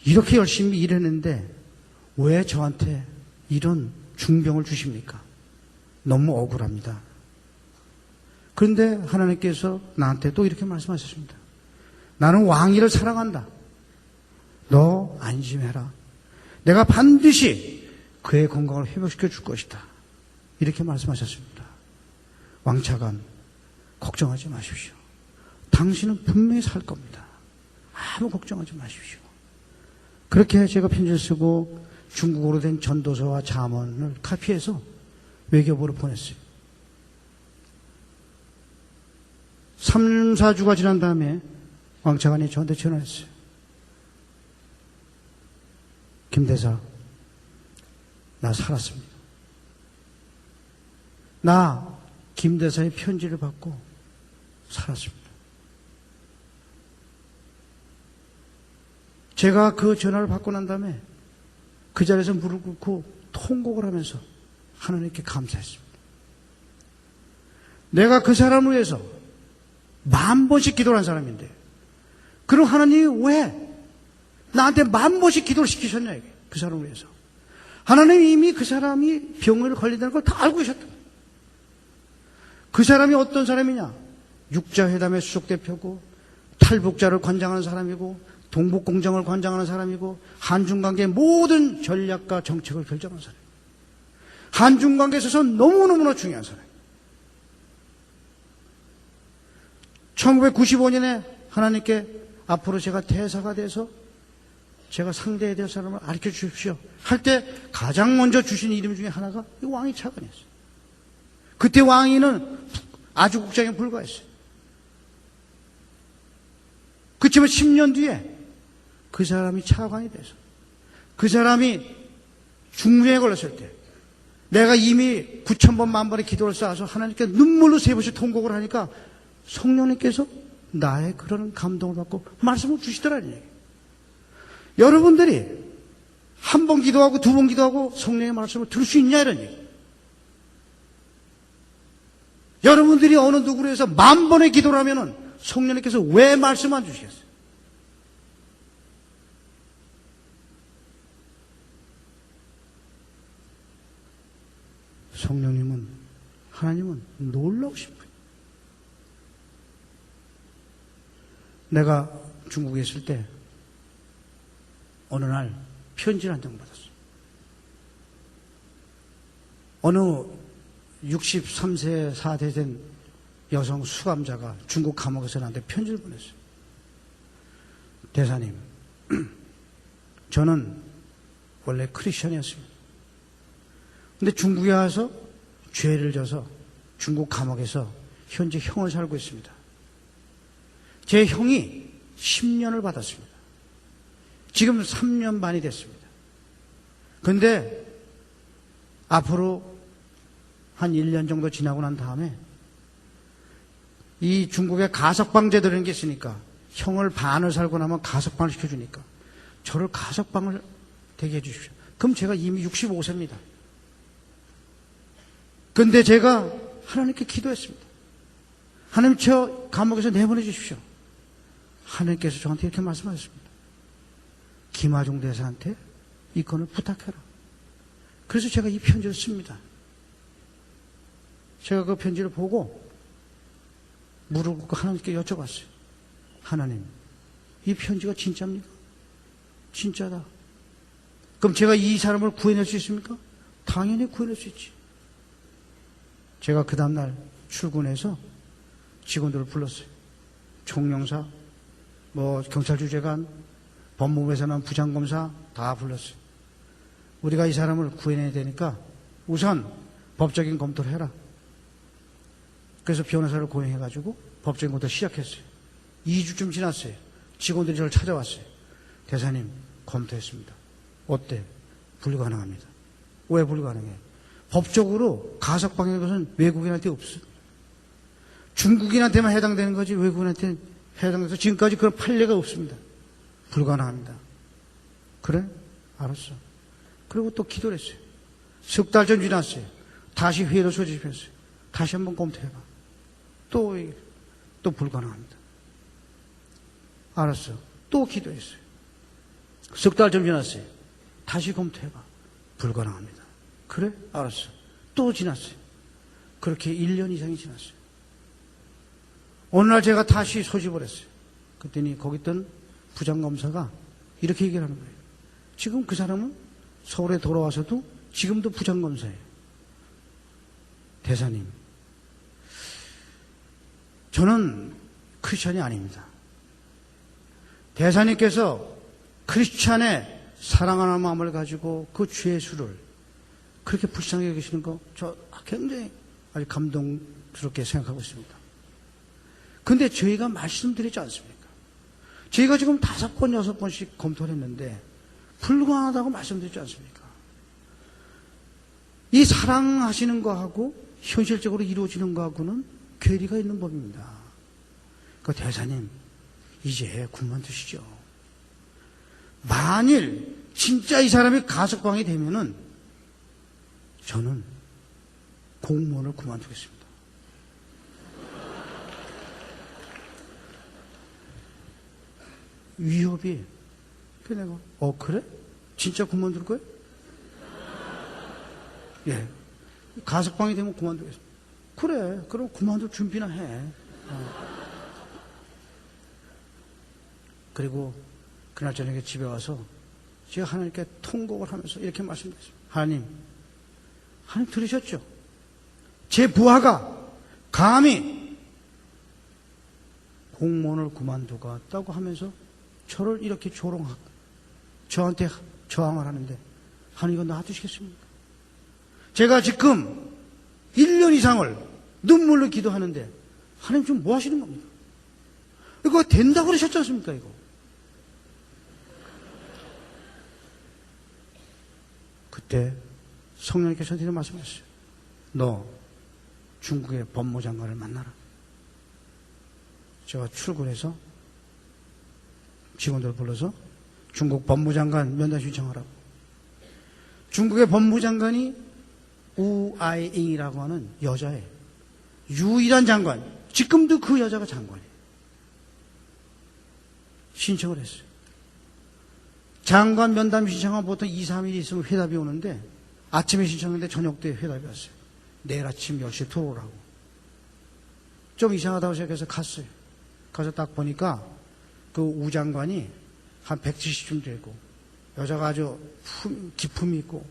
이렇게 열심히 일했는데 왜 저한테 이런 중병을 주십니까? 너무 억울합니다. 그런데 하나님께서 나한테 또 이렇게 말씀하셨습니다. 나는 왕위를 사랑한다. 너 안심해라. 내가 반드시 그의 건강을 회복시켜 줄 것이다. 이렇게 말씀하셨습니다. 왕차관, 걱정하지 마십시오. 당신은 분명히 살 겁니다. 아무 걱정하지 마십시오. 그렇게 제가 편지를 쓰고 중국어로 된 전도서와 잠언을 카피해서 외교부로 보냈어요. 3, 4주가 지난 다음에 왕차관이 저한테 전화했어요. 김 대사, 나 살았습니다. 나 김 대사의 편지를 받고 살았습니다. 제가 그 전화를 받고 난 다음에 그 자리에서 무릎 꿇고 통곡을 하면서 하나님께 감사했습니다. 내가 그 사람을 위해서 10,000번씩 기도를 한 사람인데 그럼 하나님이 왜 나한테 10,000번씩 기도를 시키셨냐, 이게. 그 사람을 위해서. 하나님이 이미 그 사람이 병을 걸린다는 걸 다 알고 계셨다. 그 사람이 어떤 사람이냐? 육자회담의 수석대표고, 탈북자를 관장하는 사람이고, 동북공정을 관장하는 사람이고, 한중관계의 모든 전략과 정책을 결정하는 사람. 한중관계에 있어서 너무너무나 중요한 사람. 1995년에 하나님께 앞으로 제가 대사가 돼서 제가 상대해야 될 사람을 가르쳐 주십시오 할 때 가장 먼저 주신 이름 중에 하나가 이 왕이 차관이었어요. 그때 왕위는 아주 국장에 불과했어요. 그렇지만 10년 뒤에 그 사람이 차관이 돼서 그 사람이 중병에 걸렸을 때 내가 이미 9,000번 만번의 기도를 쌓아서 하나님께 눈물로 3번씩 통곡을 하니까 성령님께서 나의 그런 감동을 받고 말씀을 주시더라는 얘기예요. 여러분들이 1번 기도하고 2번 기도하고 성령의 말씀을 들을 수 있냐 이런 얘기예요. 여러분들이 어느 누구를 위해서 10,000번의 기도를 하면은 성령님께서 왜 말씀 안 주시겠어요? 성령님은, 하나님은 놀라우신 분이에요. 내가 중국에 있을 때 어느 날 편지를 한 장 받았어요. 어느 63세 4대 된 여성 수감자가 중국 감옥에서 나한테 편지를 보냈어요. 대사님, 저는 원래 크리스천이었습니다. 근데 중국에 와서 죄를 져서 중국 감옥에서 현재 형을 살고 있습니다. 제 형이 10년을 받았습니다. 지금 3년 반이 됐습니다. 근데 앞으로 한 1년 정도 지나고 난 다음에 이 중국에 가석방제도라는 게 있으니까 형을 반을 살고 나면 가석방을 시켜주니까 저를 가석방을 되게 해주십시오. 그럼 제가 이미 65세입니다. 근데 제가 하나님께 기도했습니다. 하나님 저 감옥에서 내보내 주십시오. 하나님께서 저한테 이렇게 말씀하셨습니다. 김하중 대사한테 이 건을 부탁해라. 그래서 제가 이 편지를 씁니다. 제가 그 편지를 보고 무릎 꿇고 하나님께 여쭤봤어요. 하나님, 이 편지가 진짜입니까? 진짜다. 그럼 제가 이 사람을 구해낼 수 있습니까? 당연히 구해낼 수 있지. 제가 그 다음날 출근해서 직원들을 불렀어요. 총영사, 경찰 주재관, 법무부에서 난 부장검사 다 불렀어요. 우리가 이 사람을 구해내야 되니까 우선 법적인 검토를 해라. 그래서 변호사를 고용해가지고 법적인 검토를 시작했어요. 2주쯤 지났어요. 직원들이 저를 찾아왔어요. 대사님, 검토했습니다. 어때? 불가능합니다. 왜 불가능해? 법적으로 가석방의 것은 외국인한테 없어요. 중국인한테만 해당되는 거지 외국인한테는 해당돼서 지금까지 그런 판례가 없습니다. 불가능합니다. 그래? 알았어. 그리고 또 기도를 했어요. 석 달 전 지났어요. 다시 회의를 소집했어요. 다시 한번 검토해봐. 또 불가능합니다. 알았어. 또 기도했어요. 석 달 전 지났어요. 다시 검토해봐. 불가능합니다. 그래? 알았어. 또 지났어요. 그렇게 1년 이상이 지났어요. 어느 날 제가 다시 소집을 했어요. 그랬더니 거기 있던 부장검사가 이렇게 얘기를 하는 거예요. 지금 그 사람은 서울에 돌아와서도 지금도 부장검사예요. 대사님, 저는 크리스찬이 아닙니다. 대사님께서 크리스찬의 사랑하는 마음을 가지고 그 죄의 수를 그렇게 불쌍하게 여기시는 거 저 굉장히 아주 감동스럽게 생각하고 있습니다. 근데 저희가 말씀드리지 않습니까? 저희가 지금 5번, 6번씩 검토를 했는데 불가능하다고 말씀드리지 않습니까? 이 사랑하시는 거하고 현실적으로 이루어지는 거하고는 괴리가 있는 법입니다. 그 대사님, 이제 그만두시죠. 만일 진짜 이 사람이 가석방이 되면은 저는 공무원을 그만두겠습니다. 위협이 그래 내가 그래? 진짜 그만둘 거야? 예. 가석방이 되면 그만두겠어. 그래. 그럼 그만둘 준비나 해. 그리고 그날 저녁에 집에 와서 제가 하나님께 통곡을 하면서 이렇게 말씀드렸습니다. 하나님 들으셨죠? 제 부하가 감히 공무원을 그만두겠다고 하면서 저를 이렇게 조롱하고 저한테 저항을 하는데 하나님 이거 놔두시겠습니까? 제가 지금 1년 이상을 눈물로 기도하는데 하나님 지금 뭐 하시는 겁니까? 이거 된다고 그러셨지 않습니까? 이거 그때 성령님께서 저한테 말씀하셨어요. 너 중국의 법무장관을 만나라. 제가 출근해서 직원들 불러서 중국 법무장관 면담 신청하라고. 중국의 법무장관이 우아이잉이라고 하는 여자예요. 유일한 장관. 지금도 그 여자가 장관이에요. 신청을 했어요. 장관 면담 신청하면 보통 2, 3일 있으면 회답이 오는데 아침에 신청했는데 저녁 때 회답이 왔어요. 내일 아침 10시에 들어오라고. 좀 이상하다고 생각해서 갔어요. 가서 딱 보니까 그 우 장관이 한 170쯤 되고 여자가 아주 기품이 있고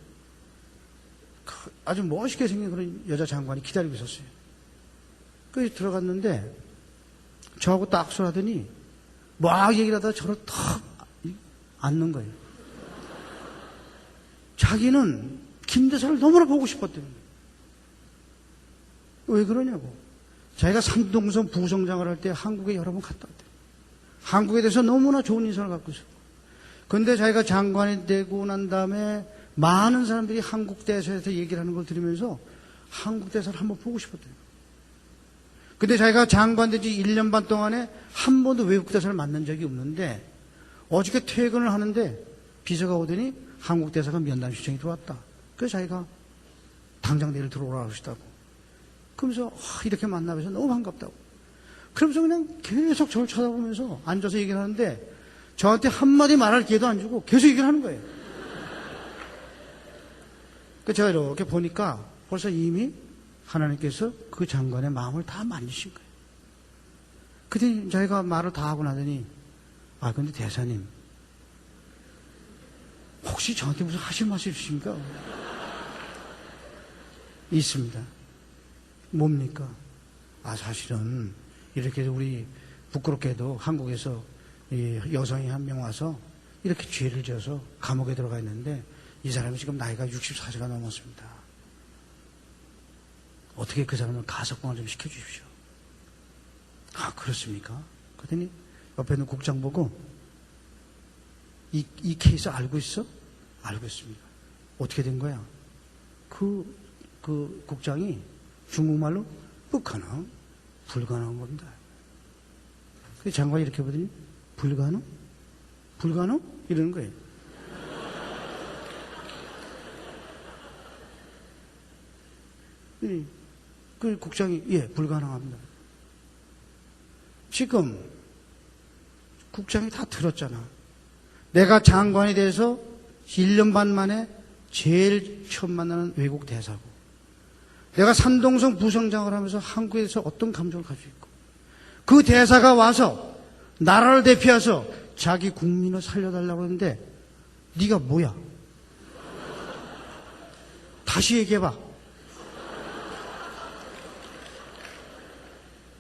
아주 멋있게 생긴 그런 여자 장관이 기다리고 있었어요. 그래서 들어갔는데 저하고 딱 악수를 하더니 막 얘기를 하다가 저를 탁 앉는 거예요. 자기는 김대사를 너무나 보고 싶었대요. 왜 그러냐고. 자기가 산동성 부성장을 할 때 한국에 여러 번 갔다 왔대요. 한국에 대해서 너무나 좋은 인상을 갖고 있었고. 그런데 자기가 장관이 되고 난 다음에 많은 사람들이 한국 대사에서 얘기를 하는 걸 들으면서 한국 대사를 한번 보고 싶었대요. 근데 자기가 장관 된 지 1년 반 동안에 한 번도 외국 대사를 만난 적이 없는데 어저께 퇴근을 하는데 비서가 오더니 한국 대사가 면담 신청이 들어왔다. 그래서 자기가 당장 내일 들어오라고 하시다고. 그러면서 이렇게 만나면서 너무 반갑다고. 그러면서 그냥 계속 저를 쳐다보면서 앉아서 얘기를 하는데 저한테 한마디 말할 기회도 안 주고 계속 얘기를 하는 거예요. 제가 이렇게 보니까 벌써 이미 하나님께서 그 장관의 마음을 다 만지신 거예요. 그때 자기가 말을 다 하고 나더니 근데 대사님 혹시 저한테 무슨 하실 말씀 있으십니까? 있습니다. 뭡니까? 사실은 이렇게 우리 부끄럽게도 한국에서 여성이 한 명 와서 이렇게 죄를 지어서 감옥에 들어가 있는데 이 사람이 지금 나이가 64세가 넘었습니다. 어떻게 그 사람을 가석방을 좀 시켜주십시오. 그렇습니까? 그랬더니 옆에 있는 국장 보고 이 케이스 알고 있어? 알고 있습니다. 어떻게 된 거야? 그 국장이 중국말로 불가능, 불가능한 겁니다. 그 장관이 이렇게 보더니 불가능? 불가능? 이러는 거예요. 그 국장이 불가능합니다. 지금 국장이 다 들었잖아. 내가 장관이 돼서 1년 반 만에 제일 처음 만나는 외국 대사고 내가 산동성 부성장을 하면서 한국에서 어떤 감정을 가지고 있고 그 대사가 와서 나라를 대표해서 자기 국민을 살려달라고 하는데 네가 뭐야? 다시 얘기해봐.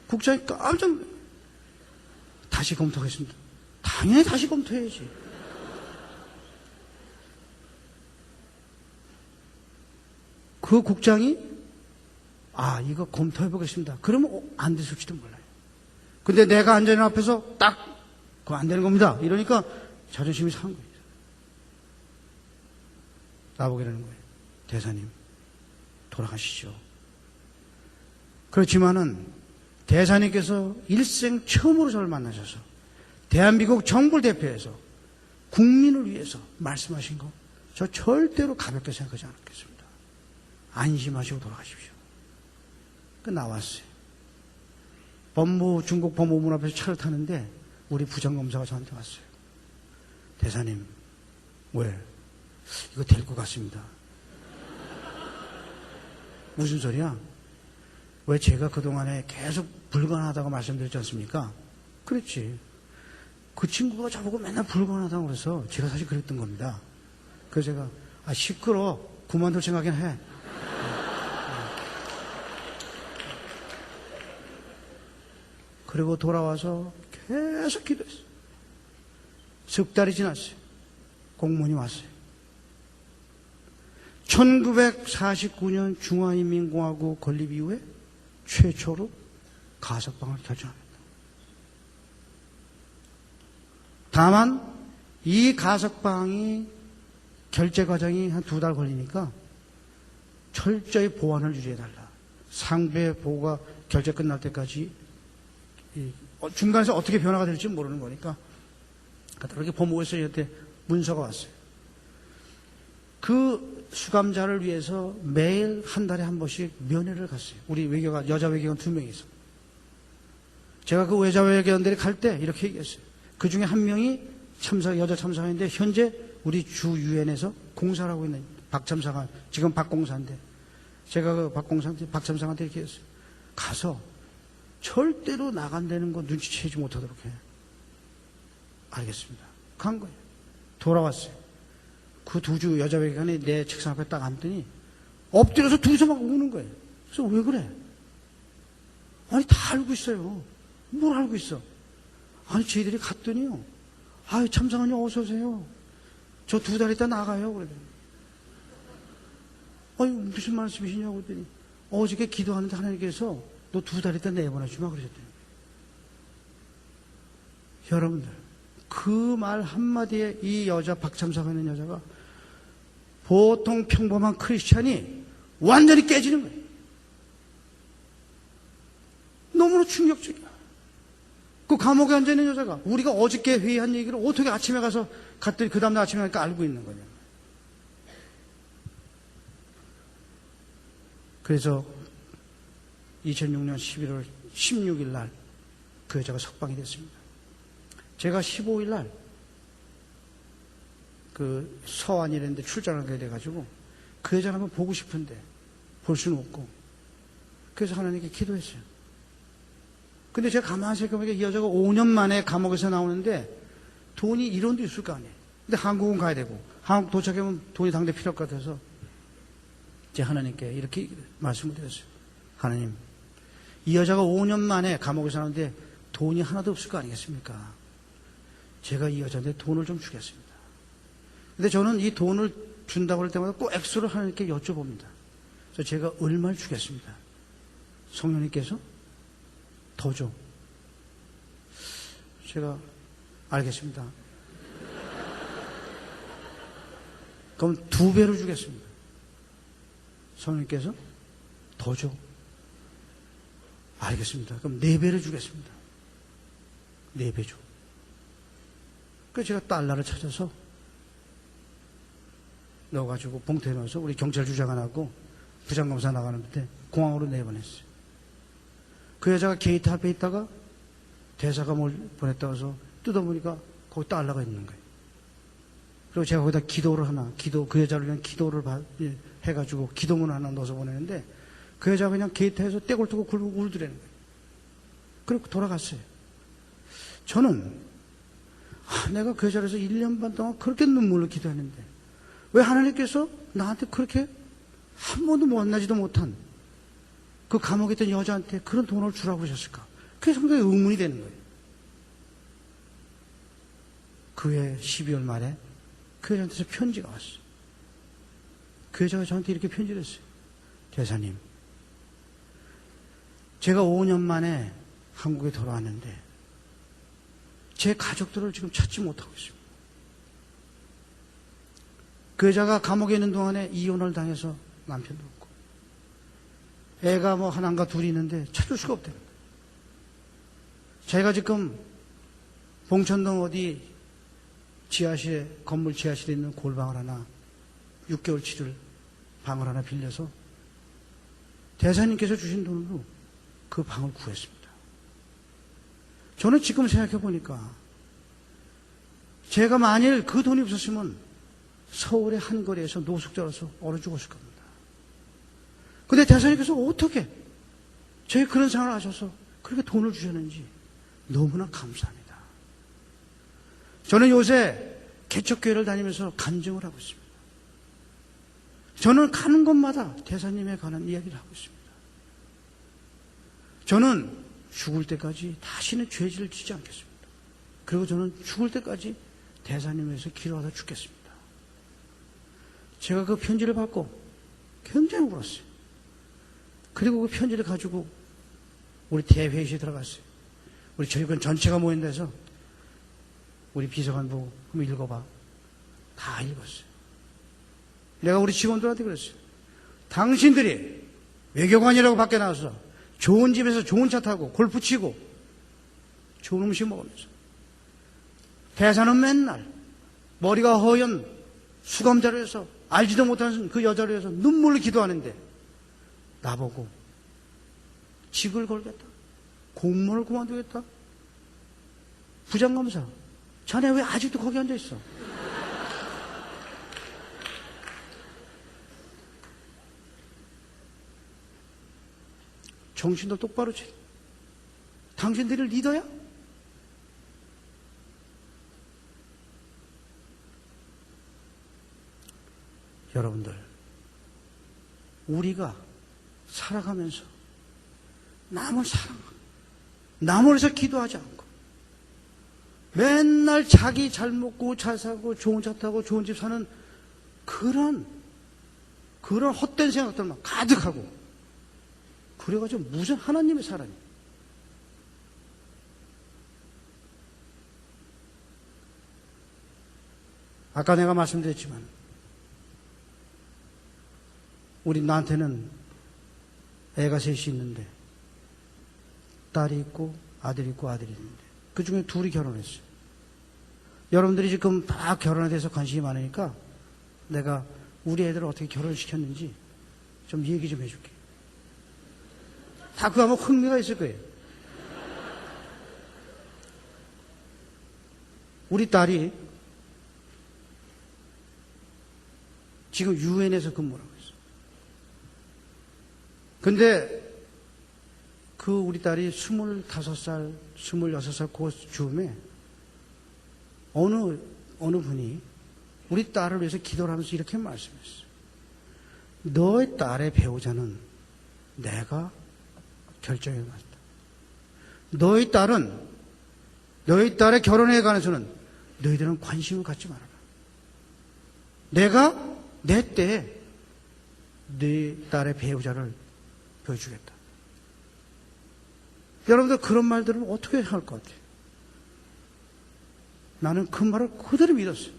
국장이 깜짝 다시 검토하겠습니다. 당연히 다시 검토해야지. 그 국장이 이거 검토해보겠습니다. 그러면 안 됐을지도 몰라요. 근데 내가 앉아있는 앞에서 딱 그거 안 되는 겁니다. 이러니까 자존심이 상한 거예요. 나보게 되는 거예요. 대사님 돌아가시죠. 그렇지만은 대사님께서 일생 처음으로 저를 만나셔서 대한민국 정부를 대표해서 국민을 위해서 말씀하신 거 저 절대로 가볍게 생각하지 않겠습니다. 안심하시고 돌아가십시오. 나왔어요. 중국 법무부 앞에서 차를 타는데 우리 부장검사가 저한테 왔어요. 대사님, 왜? 이거 될 것 같습니다. 무슨 소리야? 왜 제가 그동안에 계속 불가능하다고 말씀드렸지 않습니까? 그렇지. 그 친구가 저보고 맨날 불가능하다고 그래서 제가 사실 그랬던 겁니다. 그래서 제가, 시끄러. 그만둘 생각이나 해. 그리고 돌아와서 계속 기도했어요. 석 달이 지났어요. 공문이 왔어요. 1949년 중화인민공화국 건립 이후에 최초로 가석방을 결정합니다. 다만 이 가석방이 결제 과정이 한 2달 걸리니까 철저히 보안을 유지해달라. 상배 보호가 결제 끝날 때까지 중간에서 어떻게 변화가 될지 모르는 거니까 그렇게 법무부에서 문서가 왔어요. 그 수감자를 위해서 매일 한 달에 한 번씩 면회를 갔어요. 우리 외교관, 여자 외교관 2명이 있어. 제가 그 여자 외교관들이 갈 때 이렇게 얘기했어요. 그 중에 한 명이 여자 참사관인데 현재 우리 주 유엔에서 공사를 하고 있는 박 참사관, 지금 박 공사인데 제가 그 박 참사관한테 이렇게 했어요. 가서 절대로 나간다는 거 눈치채지 못하도록 해. 알겠습니다. 간 거예요. 돌아왔어요. 그 두 주 여자 외교관이 내 책상 앞에 딱 앉더니 엎드려서 둘이서 막 우는 거예요. 그래서 왜 그래? 아니 다 알고 있어요. 뭘 알고 있어? 아니 저희들이 갔더니요. 참사관님 어서 오세요. 저 2달 있다 나가요. 그러더니. 무슨 말씀이시냐고 그랬더니 어저께 기도하는데 하나님께서 너 2달 있다 내보내주마 그러셨대요. 여러분들 그 말 한마디에 이 여자 박참사관 있는 여자가 보통 평범한 크리스찬이 완전히 깨지는 거예요. 너무나 충격적이야. 그 감옥에 앉아있는 여자가 우리가 어저께 회의한 얘기를 어떻게 아침에 가서 갔더니 그 다음날 아침에 가니까 알고 있는 거냐. 그래서 2006년 11월 16일 날 그 여자가 석방이 됐습니다. 제가 15일 날 그 서안이라는데 출장을 가야 돼가지고 그 여자를 한번 보고 싶은데 볼 수는 없고 그래서 하나님께 기도했어요. 근데 제가 가만히 생각해보니까 이 여자가 5년 만에 감옥에서 나오는데 돈이 1원도 있을 거 아니에요. 근데 한국은 가야 되고 한국 도착하면 돈이 당대 필요할 것 같아서 제가 하나님께 이렇게 말씀을 드렸어요. 하나님, 이 여자가 5년 만에 감옥에서 나오는데 돈이 하나도 없을 거 아니겠습니까? 제가 이 여자한테 돈을 좀 주겠습니다. 근데 저는 이 돈을 준다고 할 때마다 꼭 액수를 하나님께 여쭤봅니다. 그래서 제가 얼마를 주겠습니다. 성령님께서 더 줘. 제가 알겠습니다. 그럼 2배로 주겠습니다. 성령님께서 더 줘. 알겠습니다. 그럼 4배를 주겠습니다. 4배 줘. 그래서 제가 달러를 찾아서 넣어가지고 봉투에 넣어서 우리 경찰 주장관하고 부장검사 나가는데 공항으로 내보냈어요. 그 여자가 게이트 앞에 있다가 대사가 뭘 보냈다고 해서 뜯어보니까 거기 달러가 있는 거예요. 그리고 제가 거기다 기도를 하나, 그 여자를 위한 기도를 해가지고 기도문 하나 넣어서 보내는데 그 여자가 그냥 게이트에서 떼굴 뜨고 굴고 울더라는 거예요. 그리고 돌아갔어요. 저는 내가 그 자리에서 1년 반 동안 그렇게 눈물로 기도했는데 왜 하나님께서 나한테 그렇게 한 번도 만나지도 못한 그 감옥에 있던 여자한테 그런 돈을 주라고 하셨을까? 그게 상당히 의문이 되는 거예요. 그 해 12월 말에 그 여자한테서 편지가 왔어요. 그 여자가 저한테 이렇게 편지를 했어요. 대사님, 제가 5년 만에 한국에 돌아왔는데 제 가족들을 지금 찾지 못하고 있습니다. 그 여자가 감옥에 있는 동안에 이혼을 당해서 남편도 없고 애가 뭐 하나인가 둘이 있는데 찾을 수가 없대요. 제가 지금 봉천동 어디 지하실에, 건물 지하실에 있는 골방을 하나 6개월 치를 방을 하나 빌려서 대사님께서 주신 돈으로 그 방을 구했습니다. 저는 지금 생각해 보니까 제가 만일 그 돈이 없었으면 서울의 한 거리에서 노숙자로서 얼어 죽었을 겁니다. 근데 대사님께서 어떻게 저희 그런 상황을 하셔서 그렇게 돈을 주셨는지 너무나 감사합니다. 저는 요새 개척교회를 다니면서 간증을 하고 있습니다. 저는 가는 곳마다 대사님에 관한 이야기를 하고 있습니다. 저는 죽을 때까지 다시는 죄질을 지지 않겠습니다. 그리고 저는 죽을 때까지 대사님에서 기도하다 죽겠습니다. 제가 그 편지를 받고 굉장히 울었어요. 그리고 그 편지를 가지고 우리 대회의실에 들어갔어요. 우리 저희군 전체가 모인 데서 우리 비서관 보고 한번 읽어봐. 다 읽었어요. 내가 우리 직원들한테 그랬어요. 당신들이 외교관이라고 밖에 나와서 좋은 집에서 좋은 차 타고 골프 치고 좋은 음식 먹으면서 대사는 맨날 머리가 허연 수감자로 해서 알지도 못하는 그 여자로 해서 눈물로 기도하는데 나보고 직을 걸겠다. 공무원을 그만두겠다. 부장검사, 자네 왜 아직도 거기 앉아있어? 정신도 똑바로 차려. 당신들이 리더야? 여러분들, 우리가 살아가면서 남을 사랑하고 남을 위해서 기도하지 않고 맨날 자기 잘 먹고 잘 사고 좋은 차 타고 좋은 집 사는 그런 헛된 생각들만 가득하고 그래가지고 무슨 하나님의 사랑이. 아까 내가 말씀드렸지만 우리 나한테는 애가 셋이 있는데 딸이 있고 아들이 있고 아들이 있는데 그 중에 둘이 결혼했어요. 여러분들이 지금 다 결혼에 대해서 관심이 많으니까 내가 우리 애들을 어떻게 결혼시켰는지 좀 얘기 좀 해줄게. 다 그거 아마 흥미가 있을 거예요. 우리 딸이 지금 유엔에서 근무를 하고 있어요. 근데 그 우리 딸이 25살, 26살 그 즈음에 어느 분이 우리 딸을 위해서 기도를 하면서 이렇게 말씀했어요. 너의 딸의 배우자는 내가 결정해 놨다. 너의 딸의 결혼에 관해서는 너희들은 관심을 갖지 말아라. 내가 내 때에 네 딸의 배우자를 보여주겠다. 여러분들 그런 말 들으면 어떻게 할 것 같아요? 나는 그 말을 그대로 믿었어요.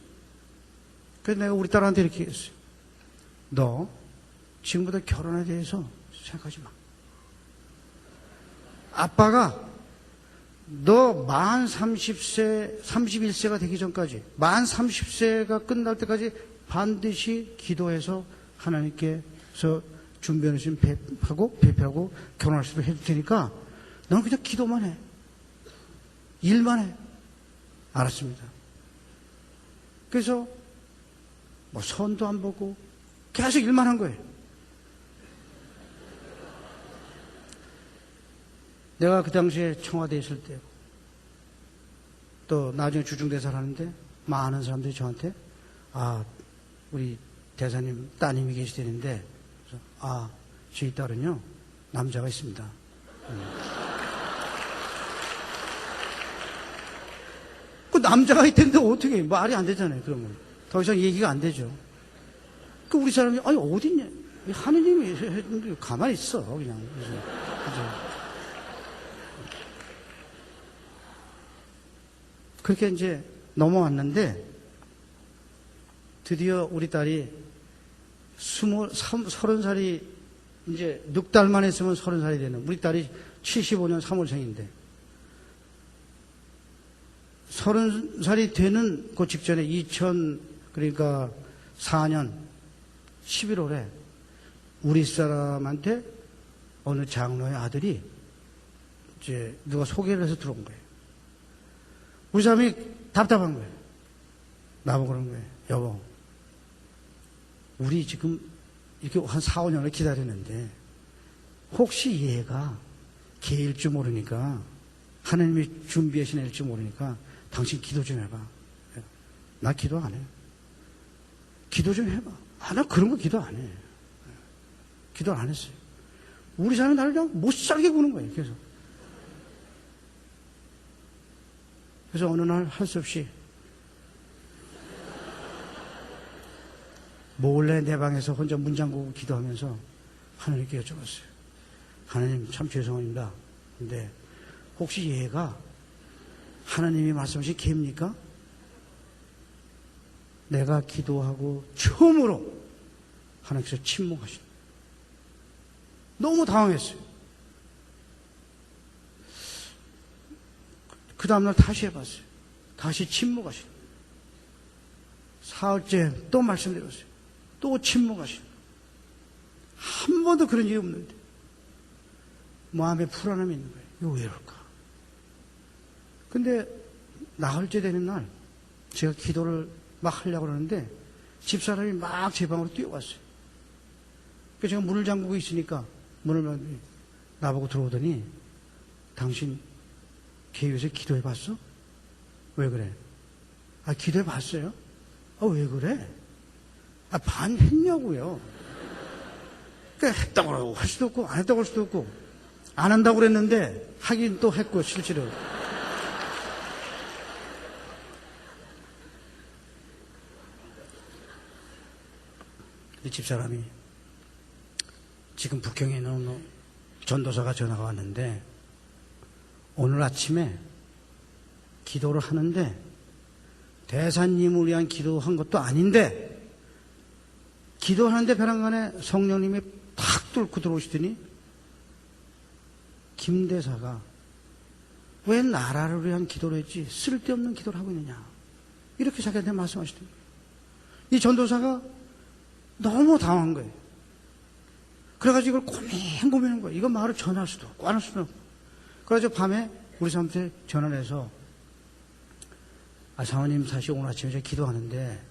그래서 내가 우리 딸한테 이렇게 했어요. 너 지금부터 결혼에 대해서 생각하지 마. 아빠가 너 만 30세, 31세가 되기 전까지 만 30세가 끝날 때까지 반드시 기도해서 하나님께서 준비해 주신 배표하고 결혼할 수 있도록 해줄 테니까 너는 그냥 기도만 해. 일만 해. 알았습니다. 그래서 뭐 선도 안 보고 계속 일만 한 거예요. 내가 그 당시에 청와대에 있을 때 또 나중에 주중대사를 하는데 많은 사람들이 저한테 우리 대사님 따님이 계시다는데 저희 딸은요 남자가 있습니다. 그 남자가 있던데 어떻게 말이 안 되잖아요. 그러면 더 이상 얘기가 안 되죠. 그 우리 사람이 어딨냐? 하느님이 가만히 있어 그냥. 그죠? 그렇게 이제 넘어왔는데 드디어 우리 딸이 30살이 이제 6달만 했으면 30살이 되는 우리 딸이 75년 3월생인데 30살이 되는 그 직전에 그러니까 4년 11월에 우리 사람한테 어느 장로의 아들이 이제 누가 소개를 해서 들어온 거예요. 우리 사람이 답답한 거예요. 나보고 그러는 거예요. 여보, 우리 지금 이렇게 한 4, 5년을 기다리는데 혹시 얘가 개일 줄 모르니까, 하나님이 준비하신 애일 줄 모르니까 당신 기도 좀 해봐. 나 기도 안 해. 기도 좀 해봐. 나 그런 거 기도 안 해. 기도 안 했어요. 우리 사람이 나를 그냥 못 살게 구는 거예요. 그래서 어느 날 할 수 없이 몰래 내 방에서 혼자 문 잠그고 기도하면서 하나님께 여쭤봤어요. 하나님, 참 죄송합니다. 근데 혹시 얘가 하나님이 말씀하신 개입니까? 내가 기도하고 처음으로 하나님께서 침묵하시는 거예요. 너무 당황했어요. 그 다음날 다시 해봤어요. 다시 침묵하시는 거예요. 사흘째 또 말씀드렸어요. 또 침묵하시는 거예요. 한 번도 그런 일이 없는데 마음에 불안함이 있는 거예요. 이거 왜 이럴까? 근데 나흘째 되는 날 제가 기도를 막 하려고 그러는데 집사람이 막 제 방으로 뛰어왔어요. 그래서 제가 문을 잠그고 있으니까 문을 나보고 들어오더니 당신 교회에서 기도해 봤어? 왜 그래? 기도해 봤어요? 왜 그래? 반 했냐고요. 그러니까 했다고 할 수도 없고 안 했다고 할 수도 없고 안 한다고 그랬는데 하긴 또 했고 실제로. 집사람이 지금 북경에 있는 전도사가 전화가 왔는데 오늘 아침에 기도를 하는데 대사님을 위한 기도한 것도 아닌데 기도하는데 벼랑간에 성령님이 탁 뚫고 들어오시더니 김 대사가 왜 나라를 위한 기도를 했지 쓸데없는 기도를 하고 있느냐 이렇게 자기한테 말씀하시더니 이 전도사가 너무 당황한 거예요. 그래가지고 이걸 고민한 거예요. 이거 말을 전할 수도 없고 안 할 수도 없고. 그래가지고 밤에 우리 사람한테 전화를 해서 사모님 사실 오늘 아침에 제가 기도하는데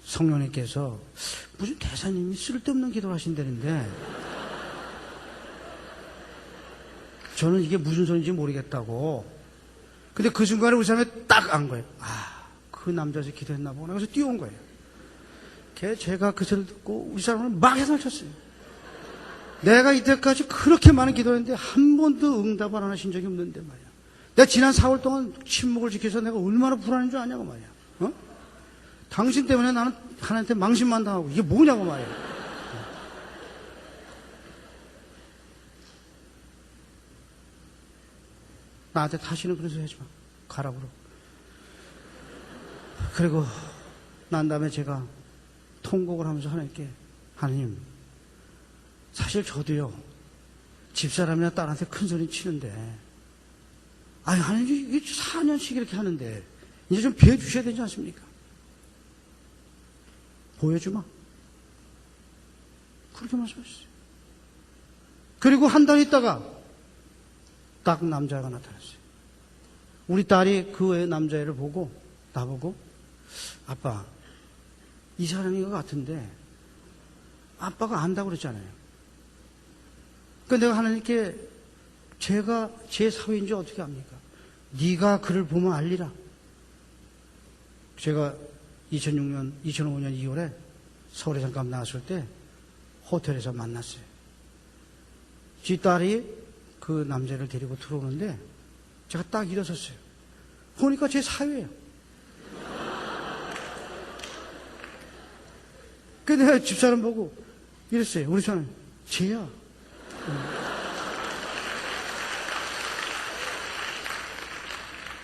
성령님께서 무슨 대사님이 쓸데없는 기도를 하신다는데 저는 이게 무슨 소리인지 모르겠다고. 근데 그 순간에 우리 사람이 딱 안 거예요. 그 남자에서 기도했나 보구나. 그래서 뛰어온 거예요. 제가 그 소리를 듣고 우리 사람은 막 해설 쳤어요. 내가 이때까지 그렇게 많은 기도했는데 한 번도 응답을 안 하신 적이 없는데 말이야. 내가 지난 4월 동안 침묵을 지켜서 내가 얼마나 불안한 줄 아냐고 말이야. 당신 때문에 나는 하나님한테 망신만 당하고 이게 뭐냐고 말이야. 나한테 다시는 그런 소리 하지 마. 가라고. 그리고 난 다음에 제가 통곡을 하면서 하나님께 하나님 사실 저도요 집사람이나 딸한테 큰 소리 치는데 하나님 이게 4년씩 이렇게 하는데 이제 좀 비워주셔야 되지 않습니까? 보여주마. 그렇게 말씀하셨어요. 그리고 한 달 있다가 딱 남자가 나타났어요. 우리 딸이 그 남자애를 보고 나보고 아빠 이 사람인 것 같은데 아빠가 안다고 그랬잖아요. 그러니까 내가 하나님께 제가 제 사위인지 어떻게 압니까? 네가 그를 보면 알리라. 제가 2005년 2월에 서울에 잠깐 나왔을 때 호텔에서 만났어요. 지 딸이 그 남자를 데리고 들어오는데 제가 딱 일어섰어요. 보니까 제 사위예요. 그래서 내가 집사람 보고 이랬어요. 우리 사람 쟤야.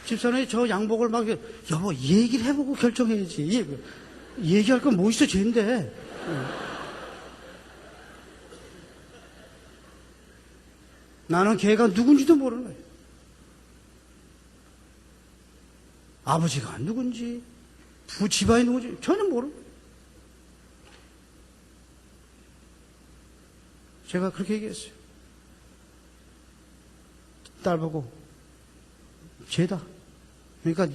집사람이 저 양복을 막 여보 얘기를 해보고 결정해야지. 얘기할 건 뭐 있어 쟤인데. 나는 걔가 누군지도 모르는 거예요. 아버지가 누군지 집안이 누군지 전혀 모르는 거예요. 제가 그렇게 얘기했어요. 딸 보고 쟤다. 그러니까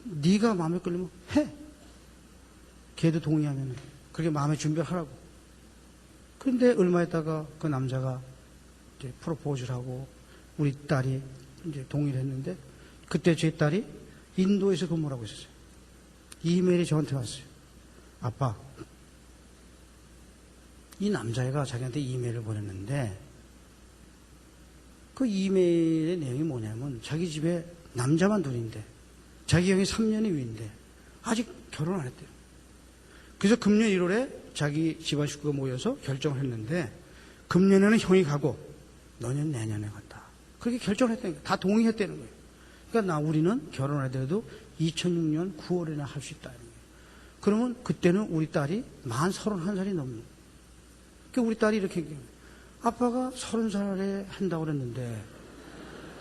네가 마음에 끌리면 해. 걔도 동의하면 그렇게 마음의 준비를 하라고. 그런데 얼마 있다가 그 남자가 이제 프로포즈를 하고 우리 딸이 이제 동의를 했는데 그때 제 딸이 인도에서 근무를 하고 있었어요. 이메일이 저한테 왔어요. 아빠, 이 남자애가 자기한테 이메일을 보냈는데 그 이메일의 내용이 뭐냐면 자기 집에 남자만 둘인데 자기 형이 3년이 위인데 아직 결혼 안 했대요. 그래서 금년 1월에 자기 집안 식구가 모여서 결정을 했는데 금년에는 형이 가고 너는 내년에 간다. 그렇게 결정을 했다는 거예요. 다 동의했다는 거예요. 그러니까 우리는 결혼을 하더라도 2006년 9월에나 할 수 있다는 거예요. 그러면 그때는 우리 딸이 만 31살이 넘는 거예요. 그러니까 우리 딸이 이렇게 얘기해요. 아빠가 30살에 한다고 그랬는데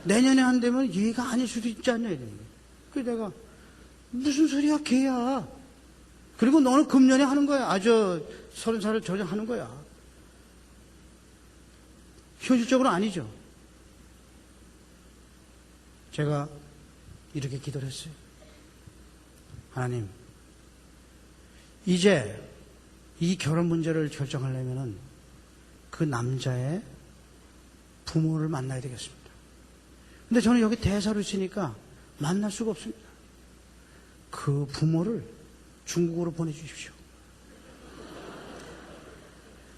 내년에 한다면 얘가 아닐 수도 있지 않냐 이러는 거예요. 그래서 내가 무슨 소리야 걔야. 그리고 너는 금년에 하는 거야. 30살을 저장하는 거야. 현실적으로 아니죠. 제가 이렇게 기도를 했어요. 하나님, 이제 이 결혼 문제를 결정하려면은 그 남자의 부모를 만나야 되겠습니다. 근데 저는 여기 대사로 있으니까 만날 수가 없습니다. 그 부모를 중국으로 보내주십시오.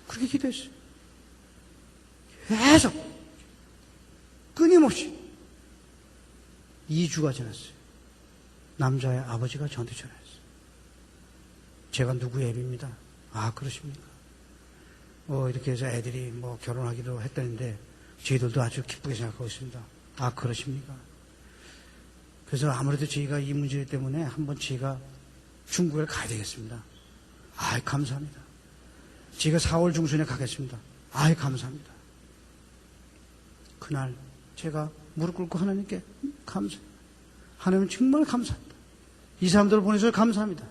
그렇게 기도했어요. 계속 끊임없이 2주가 지났어요. 남자의 아버지가 저한테 전화했어요. 제가 누구의 애비입니다. 아, 그러십니까? 이렇게 해서 애들이 결혼하기로 했다는데 저희들도 아주 기쁘게 생각하고 있습니다. 아, 그러십니까? 그래서 아무래도 저희가 이 문제 때문에 한번 저희가 중국에 가야 되겠습니다. 아, 감사합니다. 제가 4월 중순에 가겠습니다. 아, 감사합니다. 그날 제가 무릎 꿇고 하나님께 감사합니다. 하나님 정말 감사합니다. 이 사람들을 보내서 감사합니다.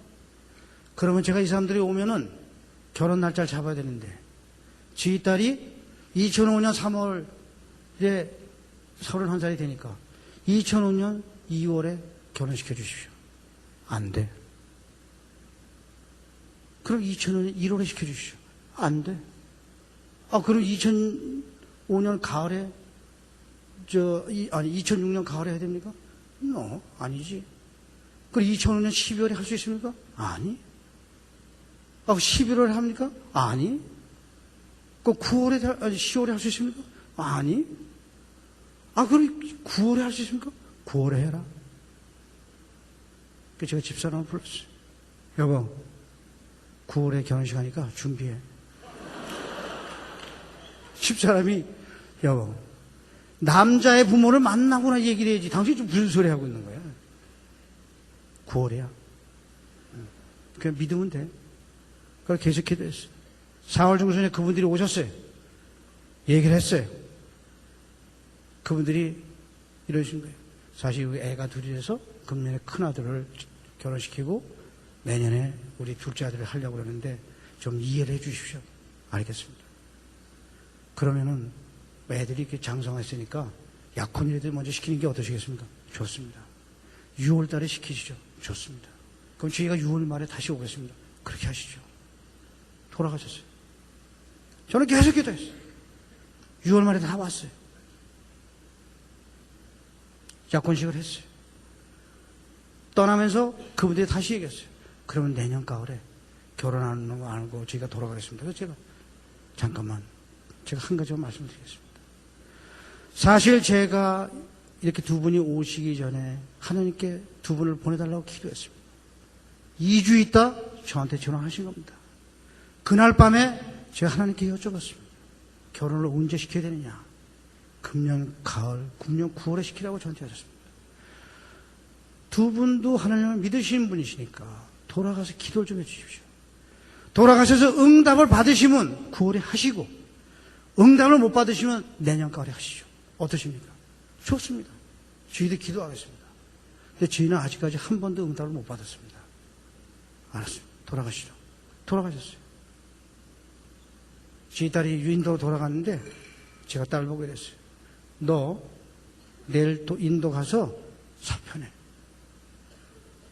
그러면 제가 이 사람들이 오면은 결혼 날짜를 잡아야 되는데 저희 딸이 2005년 3월에 31살이 되니까 2005년 2월에 결혼시켜 주십시오. 안 돼. 그럼 2005년 1월에 시켜 주십시오. 안 돼. 아, 그럼 2005년 가을에 2006년 가을에 해야 됩니까? 아니지. 그럼 2005년 12월에 할 수 있습니까? 아니. 11월에 합니까? 아니. 그 10월에 할 수 있습니까? 아니. 그럼 9월에 할 수 있습니까? 9월에 해라. 그 제가 집사람을 불렀어요. 여보, 9월에 결혼식 하니까 준비해. 집사람이, 여보, 남자의 부모를 만나거나 얘기를 해야지. 당신이 좀 무슨 소리 하고 있는 거야? 9월이야. 그냥 믿으면 돼. 그걸 계속 기도했어요. 4월 중순에 그분들이 오셨어요. 얘기를 했어요. 그분들이 이러신 거예요. 사실 우리 애가 둘이라서 금년에 큰 아들을 결혼시키고 내년에 우리 둘째 아들을 하려고 그러는데 좀 이해를 해 주십시오. 알겠습니다. 그러면은 애들이 이렇게 장성했으니까 약혼이라도 먼저 시키는 게 어떠시겠습니까? 좋습니다. 6월 달에 시키시죠. 좋습니다. 그럼 저희가 6월 말에 다시 오겠습니다. 그렇게 하시죠. 돌아가셨어요. 저는 계속 기도했어요. 6월 말에 다 왔어요. 약혼식을 했어요. 떠나면서 그분들이 다시 얘기했어요. 그러면 내년 가을에 결혼하는 거 알고 저희가 돌아가겠습니다. 그래서 제가 잠깐만 제가 한 가지만 말씀드리겠습니다. 사실 제가 이렇게 두 분이 오시기 전에 하나님께 두 분을 보내달라고 기도했습니다. 2주 있다 저한테 전화하신 겁니다. 그날 밤에 제가 하나님께 여쭤봤습니다. 결혼을 언제 시켜야 되느냐? 금년 가을, 금년 9월에 시키라고 저한테 하셨습니다. 두 분도 하나님을 믿으시는 분이시니까 돌아가서 기도 좀 해주십시오. 돌아가셔서 응답을 받으시면 9월에 하시고 응답을 못 받으시면 내년 가을에 하시죠. 어떠십니까? 좋습니다. 저희도 기도하겠습니다. 근데 저희는 아직까지 한 번도 응답을 못 받았습니다. 알았습니다. 돌아가시죠. 돌아가셨어요. 저희 딸이 인도로 돌아갔는데 제가 딸 보고 이랬어요. 너 내일 또 인도 가서 사표내.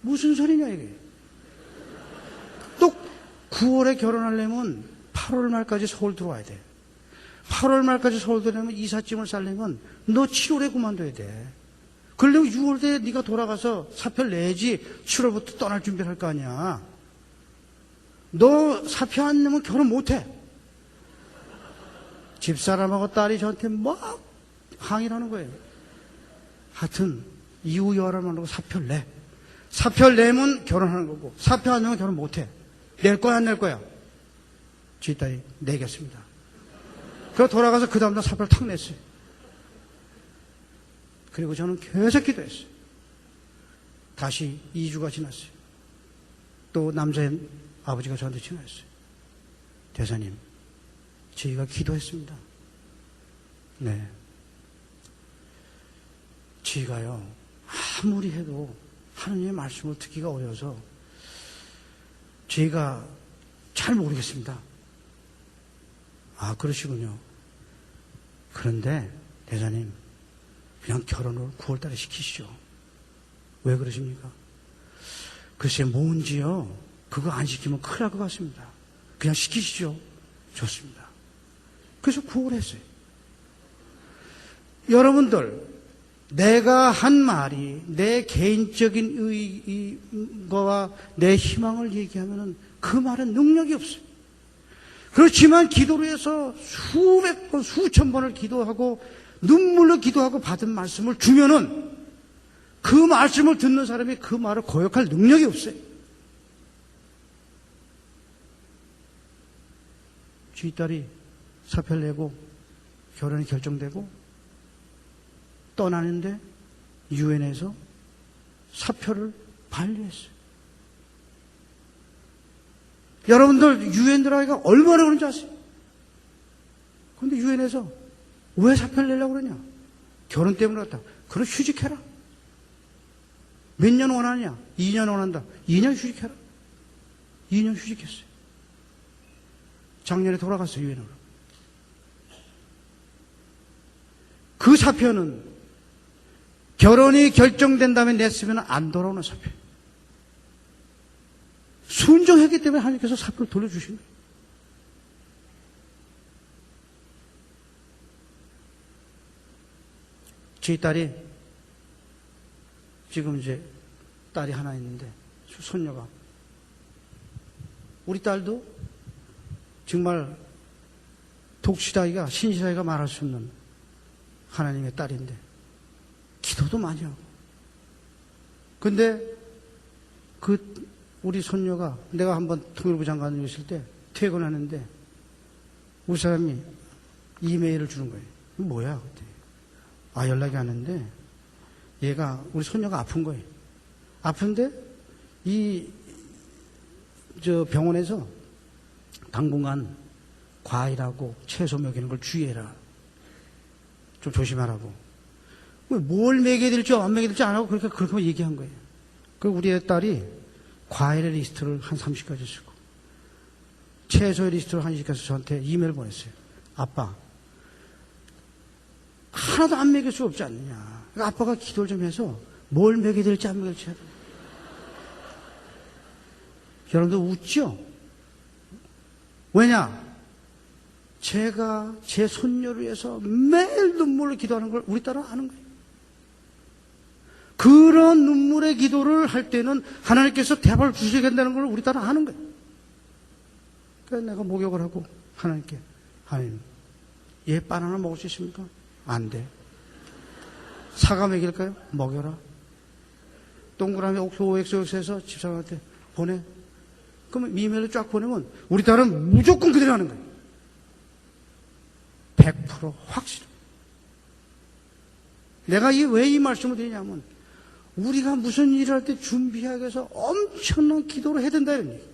무슨 소리냐 이게. 또 9월에 결혼하려면 8월 말까지 서울 들어와야 돼. 8월 말까지 서울 들어오면 이삿짐을 싸려면 너 7월에 그만둬야 돼. 그러려면 6월에 네가 돌아가서 사표를 내야지 7월부터 떠날 준비를 할 거 아니야. 너 사표 안 내면 결혼 못 해. 집사람하고 딸이 저한테 막 항의를 하는 거예요. 하여튼 이후 여람하고 사표를 내. 사표를 내면 결혼하는 거고 사표 안 내면 결혼 못 해. 낼 거야 안 낼 거야? 지 딸이 내겠습니다. 그래서 돌아가서 그 다음날 사표를 탁 냈어요. 그리고 저는 계속 기도했어요. 다시 2주가 지났어요. 또 남자의 아버지가 저한테 전화했어요. 대사님, 저희가 기도했습니다. 네. 저희가요, 아무리 해도 하느님의 말씀을 듣기가 어려워서 저희가 잘 모르겠습니다. 아, 그러시군요. 그런데 대사님, 그냥 결혼을 9월 달에 시키시죠. 왜 그러십니까? 글쎄, 뭔지요. 그거 안 시키면 큰일 날 것 같습니다. 그냥 시키시죠. 좋습니다. 그래서 9월 했어요. 여러분들, 내가 한 말이 내 개인적인 거와 내 희망을 얘기하면 그 말은 능력이 없어요. 그렇지만 기도로 해서 수백 번, 수천 번을 기도하고 눈물로 기도하고 받은 말씀을 주면은 그 말씀을 듣는 사람이 그 말을 거역할 능력이 없어요. 쥐딸이 사표를 내고 결혼이 결정되고 떠나는데 유엔에서 사표를 반려했어요. 여러분들 유엔 들어가기가 얼마나 그런지 아세요? 그런데 유엔에서 왜 사표를 내려고 그러냐? 결혼 때문에 그렇다. 그럼 휴직해라. 몇 년 원하냐? 2년 원한다. 2년 휴직해라. 2년 휴직했어요. 작년에 돌아갔어요, 유엔으로. 그 사표는 결혼이 결정된 다음에 냈으면 안 돌아오는 사표. 순종했기 때문에 하나님께서 사표를 돌려주신 거예요. 제 딸이 지금 이제 딸이 하나 있는데 손녀가 우리 딸도 정말 독실하기가 신실하기가 말할 수 없는 하나님의 딸인데 기도도 많이 하고 근데 그 우리 손녀가 내가 한번 통일부 장관으로 있을 때 퇴근하는데 우리 사람이 이메일을 주는 거예요. 이거 뭐야? 그때. 아, 연락이 왔는데 얘가 우리 손녀가 아픈 거예요. 아픈데 저 병원에서 당분간 과일하고 채소 먹이는 걸 주의해라. 좀 조심하라고. 뭘 먹여야 될지 안 먹여야 될지 안 하고 그렇게 얘기한 거예요. 그리고 우리 딸이 과일의 리스트를 한 30가지 쓰고 채소의 리스트를 한 20가지 저한테 이메일 보냈어요. 아빠, 하나도 안 먹일 수 없지 않느냐. 그러니까 아빠가 기도를 좀 해서 뭘 먹여야 될지 안 먹여야 될지 해야 돼. 여러분들 웃죠? 왜냐? 제가 제 손녀를 위해서 매일 눈물로 기도하는 걸 우리 딸은 아는 거예요. 그런 눈물의 기도를 할 때는 하나님께서 대답을 주셔야 된다는 걸 우리 딸은 아는 거예요. 그래서 내가 목욕을 하고 하나님께, 하나님, 얘 바나나 먹을 수 있습니까? 안 돼. 사과 먹일까요? 먹여라. 동그라미 OXOX해서 집사람한테 보내. 그러면 이메일을 쫙 보내면 우리 딸은 무조건 그대로 하는 거예요. 100% 확실. 내가 왜 이 말씀을 드리냐면 우리가 무슨 일을 할 때 준비하기 위해서 엄청난 기도를 해야 된다 이런 얘기예요.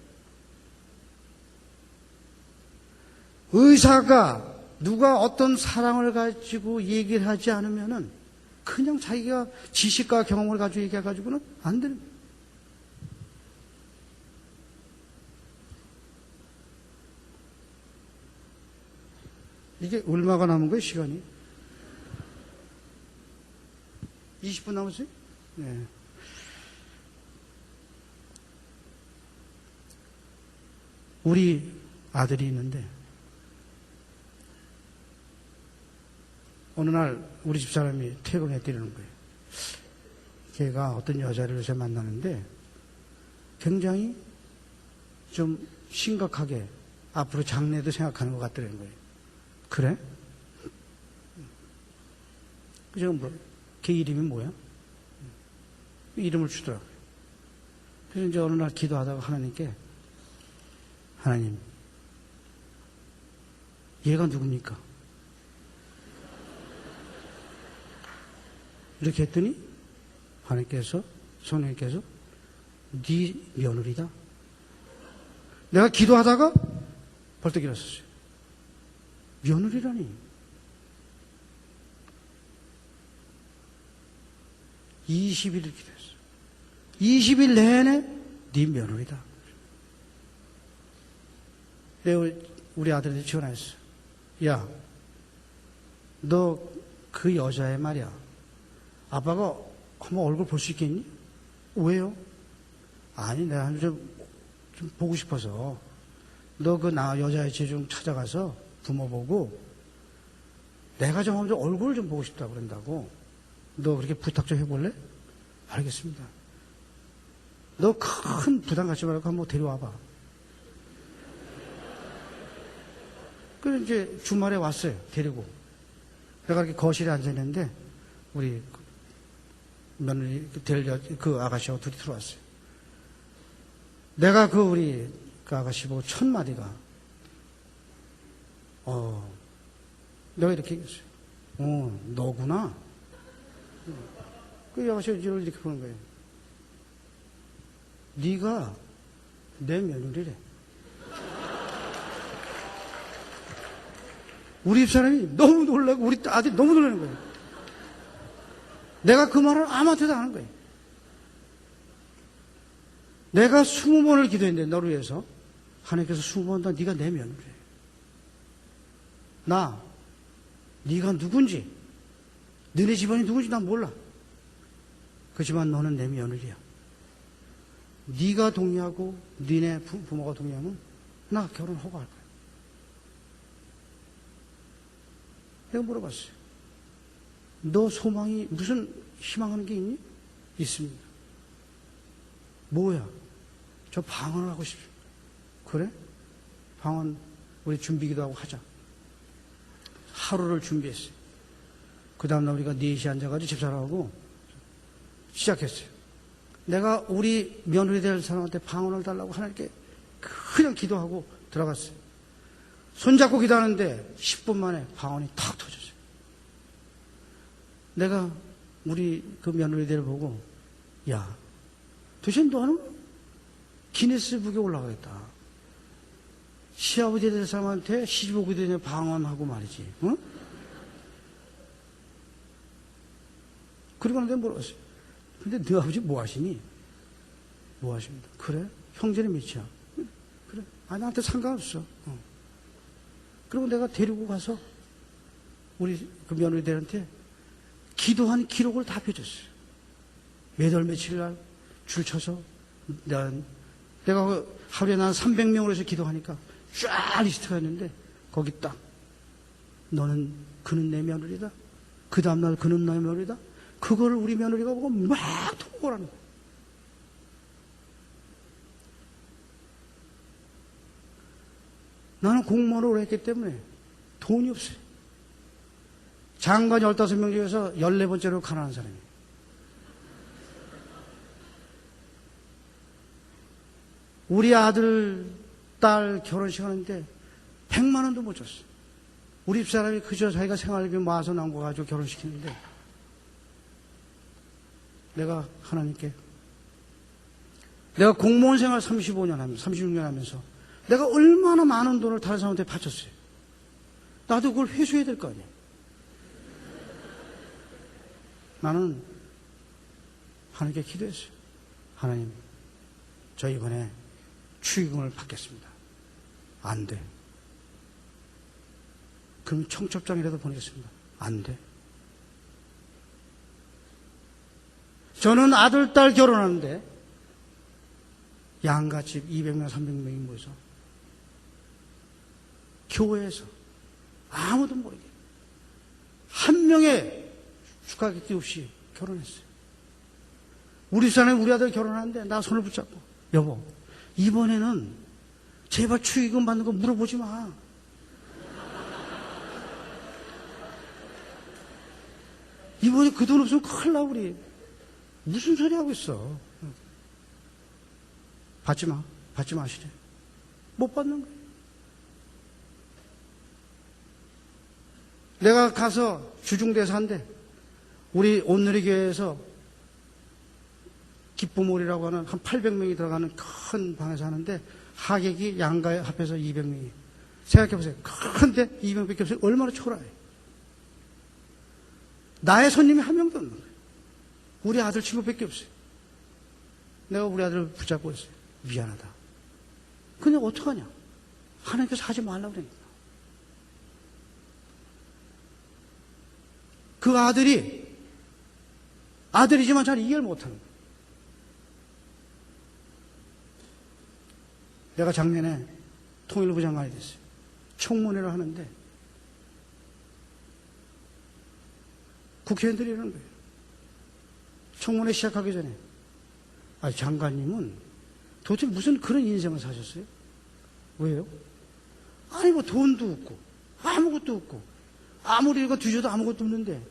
의사가 누가 어떤 사랑을 가지고 얘기를 하지 않으면은 그냥 자기가 지식과 경험을 가지고 얘기해가지고는 안 되는 거예요. 이게 얼마가 남은 거예요, 시간이? 20분 남았어요? 네. 우리 아들이 있는데 어느 날 우리 집사람이 퇴근해 드리는 거예요. 걔가 어떤 여자를 요새 만나는데 굉장히 좀 심각하게 앞으로 장래도 생각하는 것 같더라는 거예요. 그래? 그저 뭐, 걔 이름이 뭐야? 이름을 주더라고요. 그래서 이제 어느 날 기도하다가 하나님께, 하나님, 얘가 누굽니까? 이렇게 했더니 하나님께서, 성령님께서 네 며느리다. 내가 기도하다가 벌떡 일어섰어요. 며느리라니. 20일 기도했어. 20일 내내 네 며느리다. 우리 아들한테 전화했어. 야, 너 그 여자애 말이야. 아빠가 한번 얼굴 볼 수 있겠니? 왜요? 아니, 내가 좀 보고 싶어서. 너 그 여자애 집 좀 찾아가서 부모 보고 내가 좀 얼굴을 좀 보고 싶다고 그런다고. 너 그렇게 부탁 좀 해볼래? 알겠습니다. 너 큰 부담 갖지 말고 한번 데려와봐. 그래서 이제 주말에 왔어요. 데리고. 내가 이렇게 거실에 앉아있는데 우리 며느리 그 아가씨하고 둘이 들어왔어요. 내가 우리 그 아가씨 보고 첫 마디가 내가 이렇게 얘기했어요. 너구나. 그 아가씨가 저를 이렇게 보는 거예요. 네가 내 며느리래. 우리 집사람이 너무 놀라고 우리 아들이 너무 놀라는 거예요. 내가 그 말을 아무한테도 안 하는 거예요. 내가 20번을 기도했는데 너를 위해서 하나님께서 20번 다 네가 내 며느리래. 네가 누군지 너네 집안이 누군지 난 몰라. 그렇지만 너는 내 며느리야. 네가 동의하고 너네 부모가 동의하면 나 결혼하고 갈 거야. 내가 물어봤어요. 너 소망이 무슨 희망하는 게 있니? 있습니다. 뭐야? 저 방언을 하고 싶습니다. 그래? 방언 우리 준비기도 하고 하자. 하루를 준비했어요. 그 다음날 우리가 4시에 앉아가지고 집사람하고 시작했어요. 내가 우리 며느리 될 사람한테 방언을 달라고 하나님께 그냥 기도하고 들어갔어요. 손잡고 기도하는데 10분 만에 방언이 탁 터졌어요. 내가 우리 그 며느리들 보고 야, 도대체 너는 기네스북에 올라가겠다. 시아버지 될 사람한테 시집 오게 되냐 방언하고 말이지. 응? 그리고 내가 물었어요. 근데 너 아버지 뭐 하시니? 뭐 하십니다. 그래? 형제는 몇이야? 그래? 나한테 상관없어. 그리고 내가 데리고 가서 우리 그 며느리들한테 기도한 기록을 다 펴줬어요. 몇 월 며칠 날 줄 쳐서 내가 하루에 난 300명으로 해서 기도하니까 쫙 리스트가 있는데 거기 딱 그는 내 며느리다. 그 다음날 그는 내 며느리다. 그거를 우리 며느리가 보고 막 통보를 하는 거예요. 나는 공무원으로 했기 때문에 돈이 없어요. 장관 15명 중에서 14번째로 가난한 사람이에요. 우리 아들, 딸 결혼식 하는데 100만 원도 못 줬어요. 우리 집사람이 그저 자기가 생활비 모아서 나온 거 가지고 결혼시키는데 내가 하나님께 내가 공무원 생활 35년 하면서 36년 하면서 내가 얼마나 많은 돈을 다른 사람한테 바쳤어요. 나도 그걸 회수해야 될 거 아니에요. 나는 하나님께 기도했어요. 하나님, 저 이번에 축의금을 받겠습니다. 안 돼. 그럼 청첩장이라도 보내겠습니다. 안 돼. 저는 아들, 딸 결혼하는데 양가집 200명, 300명이 모여서 교회에서 아무도 모르게 한 명의 축하객도 없이 결혼했어요. 우리 집안에 우리 아들 결혼하는데 나 손을 붙잡고 여보 이번에는 제발 축의금 받는 거 물어보지 마. 이번에 그 돈 없으면 큰일 나 우리. 무슨 소리 하고 있어. 받지 마. 받지 마시래. 못 받는 거예요. 내가 가서 주중대에서 한대. 우리 온누리 교회에서 기쁨홀이라고 하는 한 800명이 들어가는 큰 방에서 하는데 하객이 양가에 합해서 200명이. 생각해보세요. 큰데 200명밖에 없어요. 얼마나 초라해요. 나의 손님이 한 명도 없는 거예요. 우리 아들 친구밖에 없어요. 내가 우리 아들을 붙잡고 있어요. 미안하다. 근데 어떡하냐? 하나님께서 하지 말라고 그러니까. 그 아들이지만 잘 이해를 못하는 거예요. 내가 작년에 통일부 장관이 됐어요. 청문회를 하는데 국회의원들이 이러는 거예요. 청문회 시작하기 전에 장관님은 도대체 무슨 그런 인생을 사셨어요? 왜요? 아니 뭐 돈도 없고 아무것도 없고 아무리 이거 뒤져도 아무것도 없는데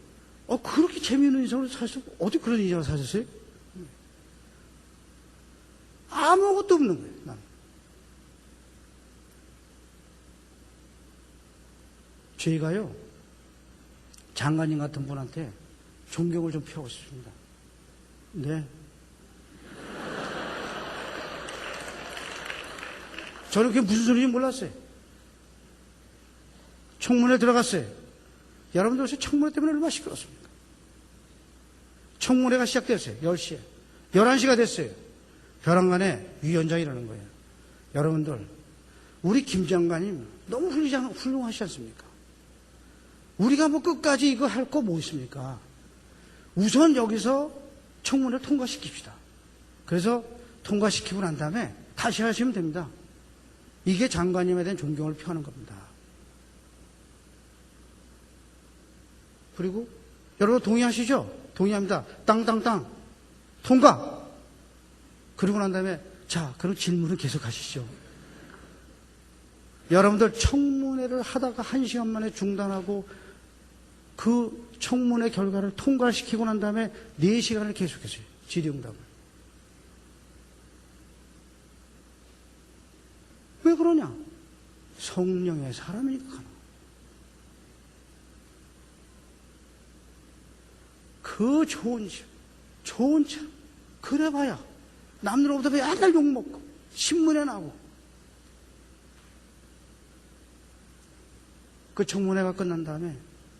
그렇게 재미있는 인생을 사셨어요? 어떻게 그런 인생을 사셨어요? 아무것도 없는 거예요. 나는. 저희가요 장관님 같은 분한테 존경을 좀 표하고 싶습니다. 네. 저는 그게 무슨 소리인지 몰랐어요. 청문회 들어갔어요. 여러분들 혹시 청문회 때문에 얼마나 시끄럽습니까? 청문회가 시작됐어요. 10시에. 11시가 됐어요. 벼랑간에 위원장이 이러는 거예요. 여러분들, 우리 김 장관님 너무 훌륭하시지 않습니까? 우리가 뭐 끝까지 이거 할 거 뭐 있습니까? 우선 여기서 청문회를 통과시킵시다. 그래서 통과시키고 난 다음에 다시 하시면 됩니다. 이게 장관님에 대한 존경을 표하는 겁니다. 그리고 여러분 동의하시죠? 동의합니다. 땅땅땅 통과. 그리고 난 다음에 자 그럼 질문을 계속 하시죠. 여러분들 청문회를 하다가 1시간 만에 중단하고 그 청문회 결과를 통과시키고 난 다음에 4시간을 계속했어요. 질의응답을. 왜 그러냐? 성령의 사람이니까. 그 좋은 차 그래봐야 남들로부터 맨날 욕먹고 신문에 나오고. 그 청문회가 끝난 다음에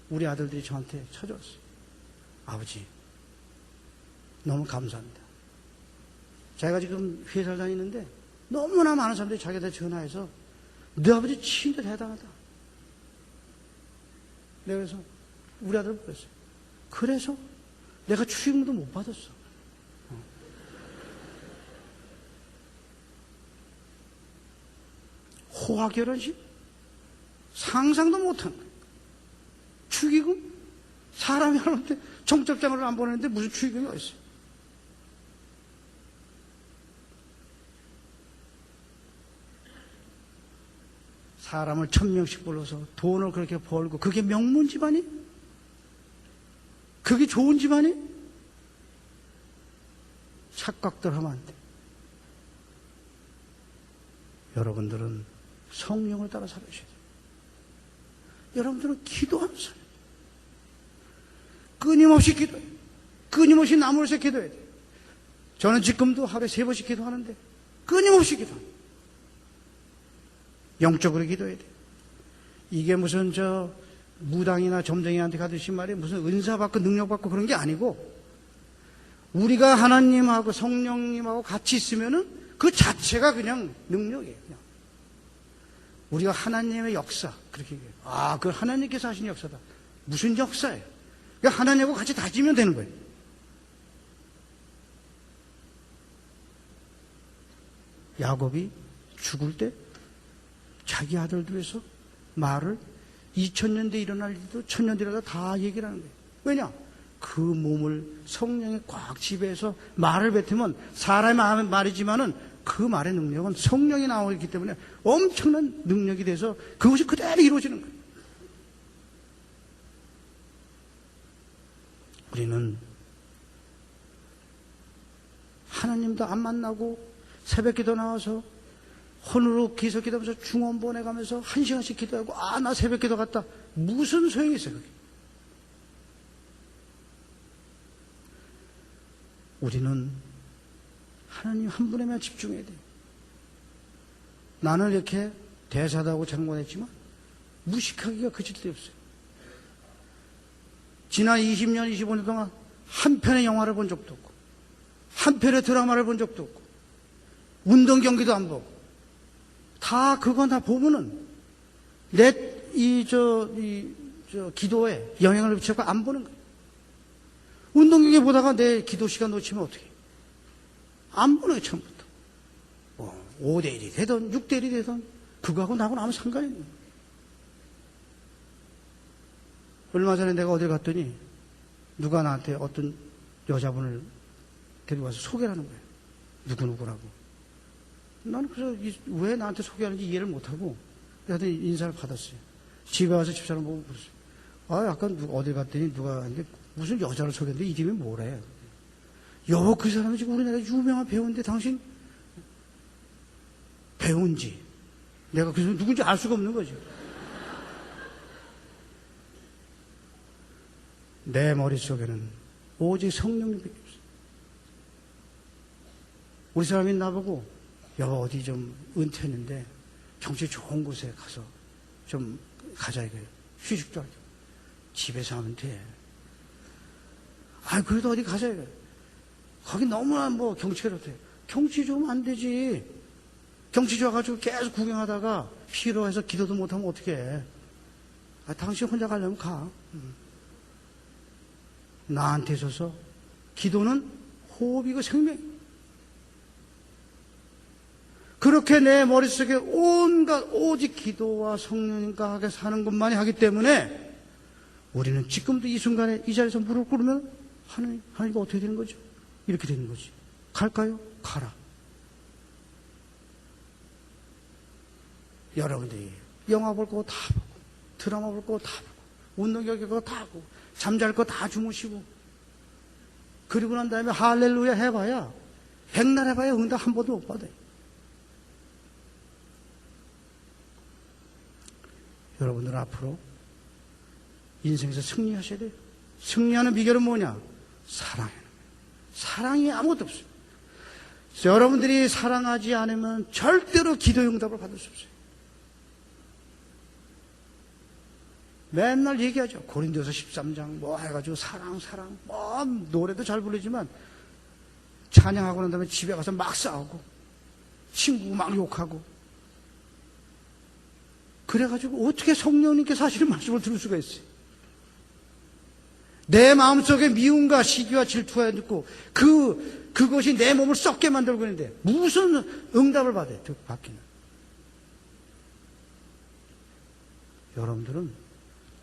우리 아들들이 저한테 찾아왔어요. 아버지 너무 감사합니다. 제가 지금 회사를 다니는데 너무나 많은 사람들이 자기한테 전화해서 내 아버지 진짜 대단하다. 내가 그래서 우리 아들을 그랬어요. 그래서 내가 축의금도 못 받았어. 호화 결혼식? 상상도 못한 거예요. 축의금? 사람이 하는데 청첩장을 안 보내는데 무슨 축의금이 어딨어요? 사람을 1000명씩 불러서 돈을 그렇게 벌고 그게 명문 집안이? 그게 좋은 집안이? 착각들 하면 안 돼. 여러분들은 성령을 따라 살아야 돼요. 여러분들은 기도하면서 끊임없이 기도해요. 끊임없이 나무를 기도해야 돼요. 저는 지금도 하루에 3번씩 기도하는데 끊임없이 기도합니다. 영적으로 기도해야 돼요. 이게 무슨 무당이나 점쟁이한테 가듯이 말이에요. 무슨 은사 받고 능력 받고 그런 게 아니고 우리가 하나님하고 성령님하고 같이 있으면은 그 자체가 그냥 능력이에요. 그냥. 우리가 하나님의 역사 그렇게 얘기해요. 그 하나님께서 하신 역사다. 무슨 역사예요? 그러니까 하나님하고 같이 다지면 되는 거예요. 야곱이 죽을 때 자기 아들들 위해서 말을 2000년대 일어날 일도 1000년 뒤라도 다 얘기를 하는 거예요. 왜냐? 그 몸을 성령이 꽉 지배해서 말을 뱉으면 사람의 말이지만은 그 말의 능력은 성령이 나오기 때문에 엄청난 능력이 돼서 그것이 그대로 이루어지는 거예요. 우리는 하나님도 안 만나고 새벽기도 나와서 혼으로 기서 기도하면서 중원 보내가면서 1시간씩 기도하고 나 새벽기도 갔다. 무슨 소용이 있어요 그게. 우리는 하나님 한 분에만 집중해야 돼요. 나는 이렇게 대사도 하고 장관했지만 무식하기가 그칠데 없어요. 지난 20년, 25년 동안 한 편의 영화를 본 적도 없고 한 편의 드라마를 본 적도 없고 운동 경기도 안 보고 다 그건 다 보면은 기도에 영향을 미쳐서 안 보는 거예요. 운동 경기 보다가 내 기도 시간 놓치면 어떻게 해요? 안 보는 거예요, 처음부터. 5대1이 되든 6대1이 되든 그거하고 나하고는 아무 상관이 없는 거예요. 얼마 전에 내가 어딜 갔더니 누가 나한테 어떤 여자분을 데리고 와서 소개를 하는 거예요. 누구누구라고. 나는 그래서 왜 나한테 소개하는지 이해를 못하고 하여튼 인사를 받았어요. 집에 와서 집사람 보고 그랬어요. 아까 어딜 갔더니 누가 하는데 무슨 여자를 소개했는데 이름이 뭐래. 여보, 그 사람은 지금 우리나라 유명한 배우인데 당신 배우인지 내가 그 사람 누군지 알 수가 없는 거죠. 내 머릿속에는 오직 성령님밖에 없어요. 우리 사람이 나보고 여보 어디 좀 은퇴했는데 경치 좋은 곳에 가서 좀 가자 이거예요. 휴식도 하죠. 집에서 하면 돼. 그래도 어디 가자 이거예요. 거기 너무나 경치가 좋대요. 경치 좋으면 안 되지. 경치 좋아가지고 계속 구경하다가 피로해서 기도도 못하면 어떡해. 당신 혼자 가려면 가. 나한테 있어서 기도는 호흡이고 생명이에요. 그렇게 내 머릿속에 온갖 오직 기도와 성령님과 하게 사는 것만이 하기 때문에 우리는 지금도 이 순간에 이 자리에서 무릎 꿇으면 하나님과 어떻게 되는 거죠? 이렇게 되는 거지. 갈까요? 가라. 여러분들이 영화 볼 거 다 보고 드라마 볼 거 다 보고 운동 경기 거 다 하고 잠잘 거 다 주무시고 그리고 난 다음에 할렐루야 해봐야 백날 해봐야 응답 한 번도 못 받아요. 여러분들 앞으로 인생에서 승리하셔야 돼요. 승리하는 비결은 뭐냐? 사랑이에요. 사랑이 아무것도 없어요. 여러분들이 사랑하지 않으면 절대로 기도 응답을 받을 수 없어요. 맨날 얘기하죠. 고린도서 13장 해가지고 사랑 노래도 잘 부르지만 찬양하고 난 다음에 집에 가서 막 싸우고 친구 막 욕하고 그래가지고 어떻게 성령님께서 하시는 말씀을 들을 수가 있어요. 내 마음속에 미움과 시기와 질투가 있고 그것이 내 몸을 썩게 만들고 있는데 무슨 응답을 받아요? 받기는. 여러분들은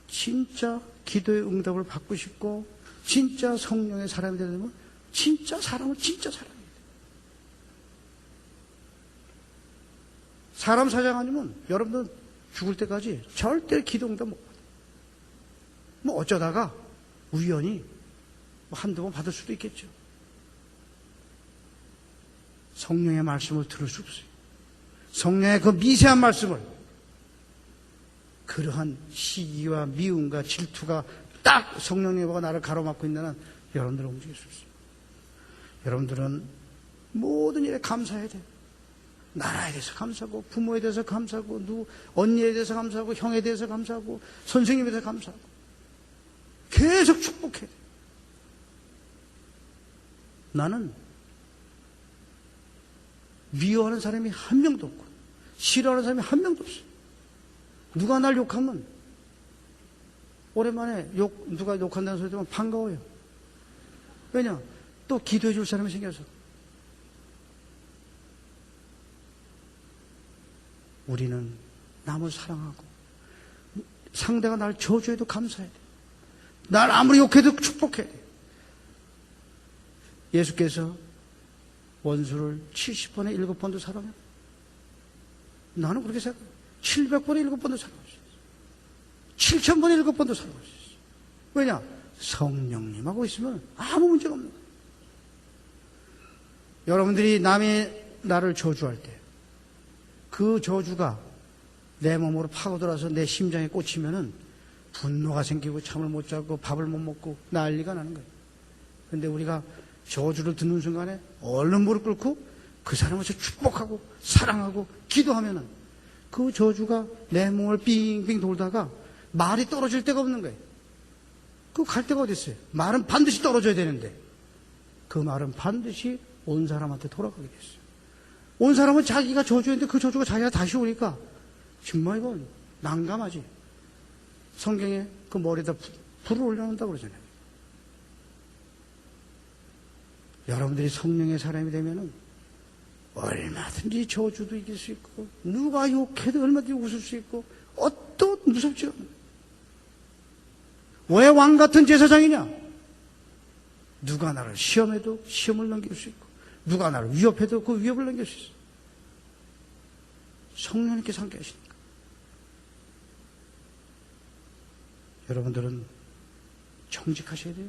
진짜 기도의 응답을 받고 싶고 진짜 성령의 사람이 되려면 진짜 사람을 진짜 사랑해야 돼요. 사람 사랑 아니면 여러분들 죽을 때까지 절대 기도 응답 못 받아요. 어쩌다가 우연히 한두 번 받을 수도 있겠죠. 성령의 말씀을 들을 수 없어요. 성령의 그 미세한 말씀을 그러한 시기와 미움과 질투가 딱 성령님과 나를 가로막고 있는 한 여러분들은 움직일 수 없어요. 여러분들은 모든 일에 감사해야 돼요. 나라에 대해서 감사하고 부모에 대해서 감사하고 언니에 대해서 감사하고 형에 대해서 감사하고 선생님에 대해서 감사하고 계속 축복해야 돼요. 나는 미워하는 사람이 한 명도 없고 싫어하는 사람이 한 명도 없어요. 누가 날 욕하면 오랜만에 누가 욕한다는 소리 들으면 반가워요. 왜냐? 또 기도해 줄 사람이 생겨서. 우리는 남을 사랑하고 상대가 날 저주해도 감사해야 돼. 날 아무리 욕해도 축복해야 돼. 예수께서 원수를 70번에 7번도 사랑해. 나는 그렇게 생각해. 700번에 7번도 사랑할 수 있어. 7000번에 7번도 사랑할 수 있어. 왜냐? 성령님하고 있으면 아무 문제가 없는 거예요. 여러분들이 남이 나를 저주할 때 그 저주가 내 몸으로 파고들어서 내 심장에 꽂히면은 분노가 생기고 잠을 못 자고 밥을 못 먹고 난리가 나는 거예요. 그런데 우리가 저주를 듣는 순간에 얼른 무릎 꿇고 그 사람을 축복하고 사랑하고 기도하면은 그 저주가 내 몸을 빙빙 돌다가 말이 떨어질 데가 없는 거예요. 그 갈 데가 어디 있어요? 말은 반드시 떨어져야 되는데 그 말은 반드시 온 사람한테 돌아가게 됐어요. 온 사람은 자기가 저주했는데 그 저주가 자기가 다시 오니까 정말 이건 난감하지. 성경에 그 머리에다 불을 올려놓는다고 그러잖아요. 여러분들이 성령의 사람이 되면은 얼마든지 저주도 이길 수 있고 누가 욕해도 얼마든지 웃을 수 있고 어떤 무섭지 않아요. 왜 왕 같은 제사장이냐? 누가 나를 시험해도 시험을 넘길 수 있고 누가 나를 위협해도 그 위협을 넘길 수 있어. 성령님께서 함께 하시니까. 여러분들은 정직하셔야 돼요.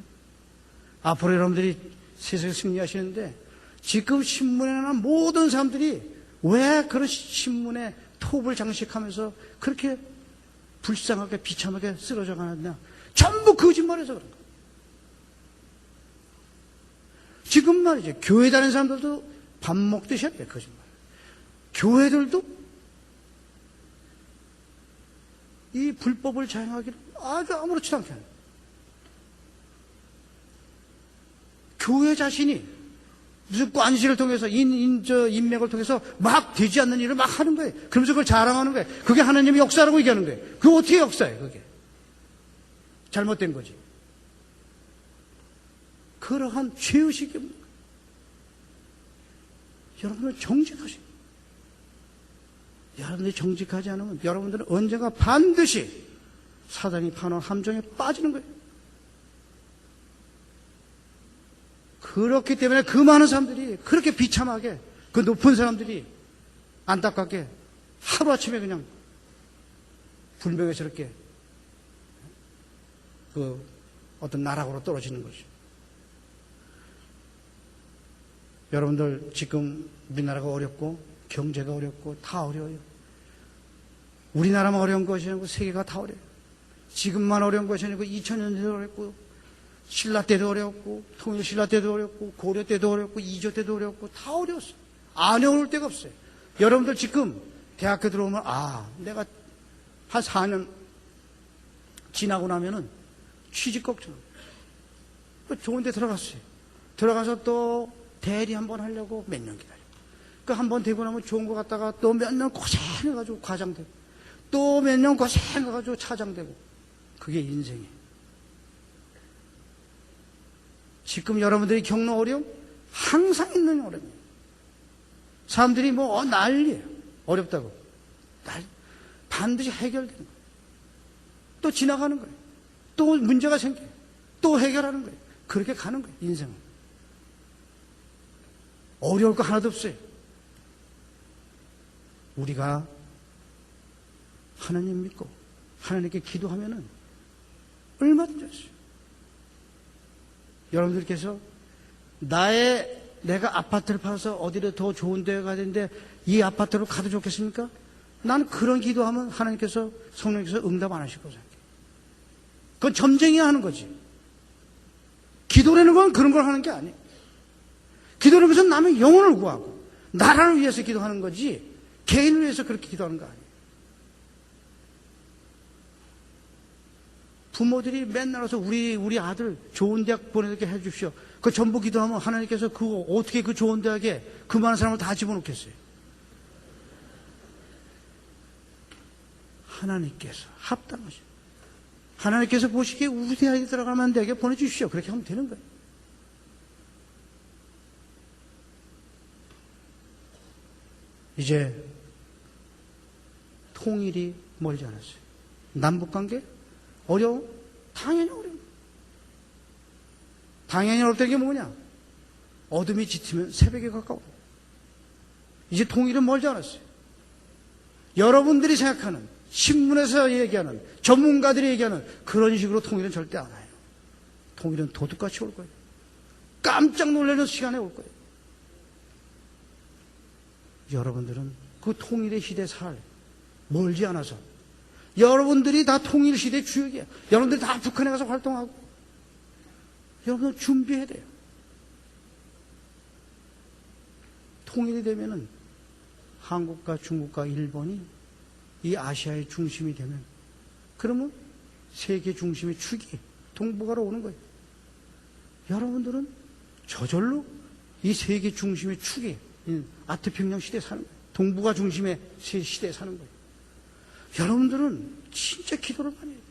앞으로 여러분들이 세상에 승리하시는데 지금 신문에 나온 모든 사람들이 왜 그런 신문에 톱을 장식하면서 그렇게 불쌍하게 비참하게 쓰러져 가느냐? 전부 거짓말해서 그런 거예요. 지금 말이죠. 교회 다니는 사람들도 밥 먹듯이 해야 돼, 거짓말. 교회들도 이 불법을 자행하기를 아주 아무렇지도 않게 하는 거예요. 교회 자신이 무슨 관시를 통해서 인맥을 통해서 막 되지 않는 일을 막 하는 거예요. 그러면서 그걸 자랑하는 거예요. 그게 하나님의 역사라고 얘기하는 거예요. 그게 어떻게 역사예요, 그게? 잘못된 거지. 그러한 죄의식이 없는 거예요. 여러분들 정직하세요. 여러분들이 정직하지 않으면 여러분들은 언젠가 반드시 사단이 파놓은 함정에 빠지는 거예요. 그렇기 때문에 그 많은 사람들이 그렇게 비참하게 그 높은 사람들이 안타깝게 하루아침에 그냥 불명예스럽게 그 어떤 나락으로 떨어지는 거죠. 여러분들 지금 우리나라가 어렵고 경제가 어렵고 다 어려워요. 우리나라만 어려운 것이 아니고 세계가 다 어려워요. 지금만 어려운 것이 아니고 2000년 전에도 어렵고 신라 때도 어렵고 통일신라 때도 어렵고 고려 때도 어렵고 이조 때도 어렵고 다 어려웠어요. 안 어려울 데가 없어요. 여러분들 지금 대학교 들어오면 내가 한 4년 지나고 나면은 취직 걱정. 좋은 데 들어갔어요. 들어가서 또 대리 한번 하려고 몇 년 기다려. 그 한 번 되고 나면 좋은 거 갔다가 또 몇 년 고생해가지고 과장되고 또 몇 년 고생해가지고 차장되고 그게 인생이에요. 지금 여러분들이 겪는 어려움 항상 있는 어려움이에요. 사람들이 난리예요. 어렵다고. 반드시 해결되는 거예요. 또 지나가는 거예요. 또 문제가 생겨요. 또 해결하는 거예요. 그렇게 가는 거예요. 인생은. 어려울 거 하나도 없어요. 우리가 하나님 믿고 하나님께 기도하면은 얼마든지 할 수 있어요. 여러분들께서 내가 아파트를 팔아서 어디를 더 좋은 데에 가야 되는데 이 아파트로 가도 좋겠습니까? 나는 그런 기도하면 하나님께서 성령께서 응답 안 하실 거고 생각해요. 그건 점쟁이야 하는 거지. 기도라는 건 그런 걸 하는 게 아니에요. 기도라는 것은 남의 영혼을 구하고 나라를 위해서 기도하는 거지 개인을 위해서 그렇게 기도하는 거 아니에요. 부모들이 맨날 와서 우리 아들 좋은 대학 보내게 해주십시오. 그 전부 기도하면 하나님께서 그거 어떻게 그 좋은 대학에 그 많은 사람을 다 집어넣겠어요. 하나님께서 합당하시오. 하나님께서 보시기에 우리 대학에 들어가면 대학에 보내주십시오. 그렇게 하면 되는 거예요. 이제 통일이 멀지 않았어요. 남북관계? 어려워? 당연히 어려워. 당연히 어렵다는 게 뭐냐? 어둠이 짙으면 새벽에 가까워. 이제 통일은 멀지 않았어요. 여러분들이 생각하는, 신문에서 얘기하는, 전문가들이 얘기하는 그런 식으로 통일은 절대 안 와요. 통일은 도둑같이 올 거예요. 깜짝 놀라는 시간에 올 거예요. 여러분들은 그 통일의 시대에 살 멀지 않아서 여러분들이 다 통일 시대의 주역이야. 여러분들이 다 북한에 가서 활동하고 여러분들 준비해야 돼요. 통일이 되면은 한국과 중국과 일본이 이 아시아의 중심이 되면 그러면 세계 중심의 축이 동북아로 오는 거예요. 여러분들은 저절로 이 세계 중심의 축이 아태평양 시대에 사는 거예요. 동북아 중심의 시대에 사는 거예요. 여러분들은 진짜 기도를 많이 해야 돼요.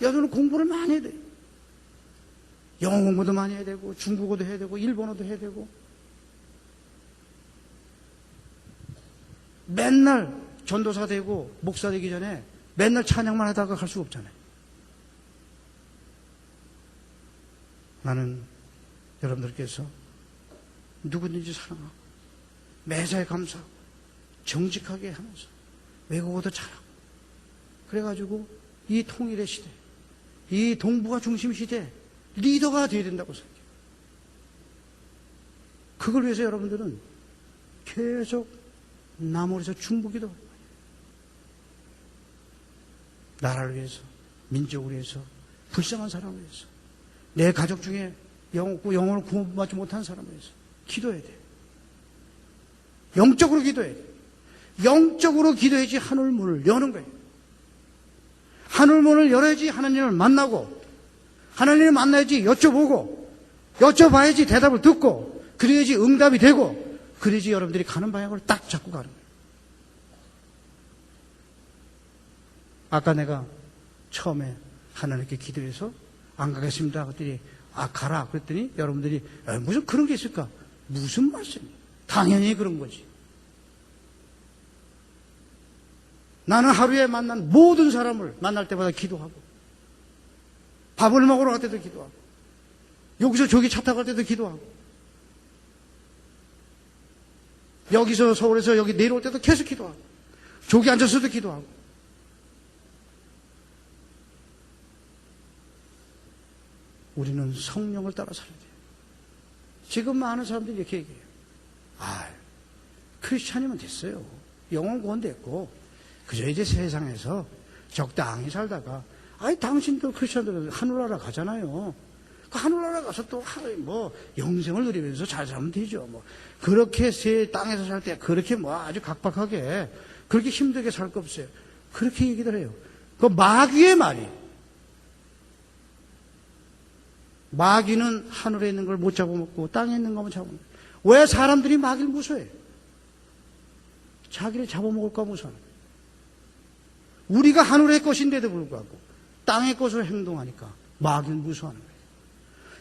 여러분은 공부를 많이 해야 돼요. 영어 공부도 많이 해야 되고 중국어도 해야 되고 일본어도 해야 되고 맨날 전도사 되고 목사 되기 전에 맨날 찬양만 하다가 갈 수가 없잖아요. 나는 여러분들께서 누구든지 사랑하고 매사에 감사하고 정직하게 하면서 외국어도 잘하고 그래가지고 이 통일의 시대, 이 동북아 중심 시대 리더가 되어야 된다고 생각해요. 그걸 위해서 여러분들은 계속 남으로서 중보기도 나라를 위해서, 민족을 위해서, 불쌍한 사람을 위해서, 내 가족 중에 영혼을 구원받지 못한 사람을 위해서 기도해야 돼요. 영적으로 기도해야 돼요. 영적으로 기도해야지 하늘문을 여는 거예요. 하늘문을 열어야지 하나님을 만나고 하나님을 만나야지 여쭤봐야지 대답을 듣고 그래야지 응답이 되고 그래야지 여러분들이 가는 방향을 딱 잡고 가는 거예요. 아까 내가 처음에 하나님께 기도해서 안 가겠습니다 그랬더니 가라 그랬더니 여러분들이 무슨 그런 게 있을까? 무슨 말씀이야? 당연히 그런 거지. 나는 하루에 만난 모든 사람을 만날 때마다 기도하고 밥을 먹으러 갈 때도 기도하고 여기서 저기 차 타고 갈 때도 기도하고 여기서 서울에서 여기 내려올 때도 계속 기도하고 저기 앉아서도 기도하고 우리는 성령을 따라 살아야 돼요. 지금 많은 사람들이 이렇게 얘기해요. 크리스찬이면 됐어요. 영혼 구원 됐고 그저 이제 세상에서 적당히 살다가 당신들 크리스찬들은 하늘나라 가잖아요. 그 하늘나라 가서 또 영생을 누리면서 잘 살면 되죠. 그렇게 새 땅에서 살 때 그렇게 아주 각박하게 그렇게 힘들게 살 거 없어요. 그렇게 얘기들 해요. 그 마귀의 말이 마귀는 하늘에 있는 걸 못 잡아먹고 땅에 있는 것만 잡아먹는 거예요. 왜 사람들이 마귀를 무서워해요? 자기를 잡아먹을까 무서워하는 거예요. 우리가 하늘의 것인데도 불구하고 땅의 것으로 행동하니까 마귀를 무서워하는 거예요.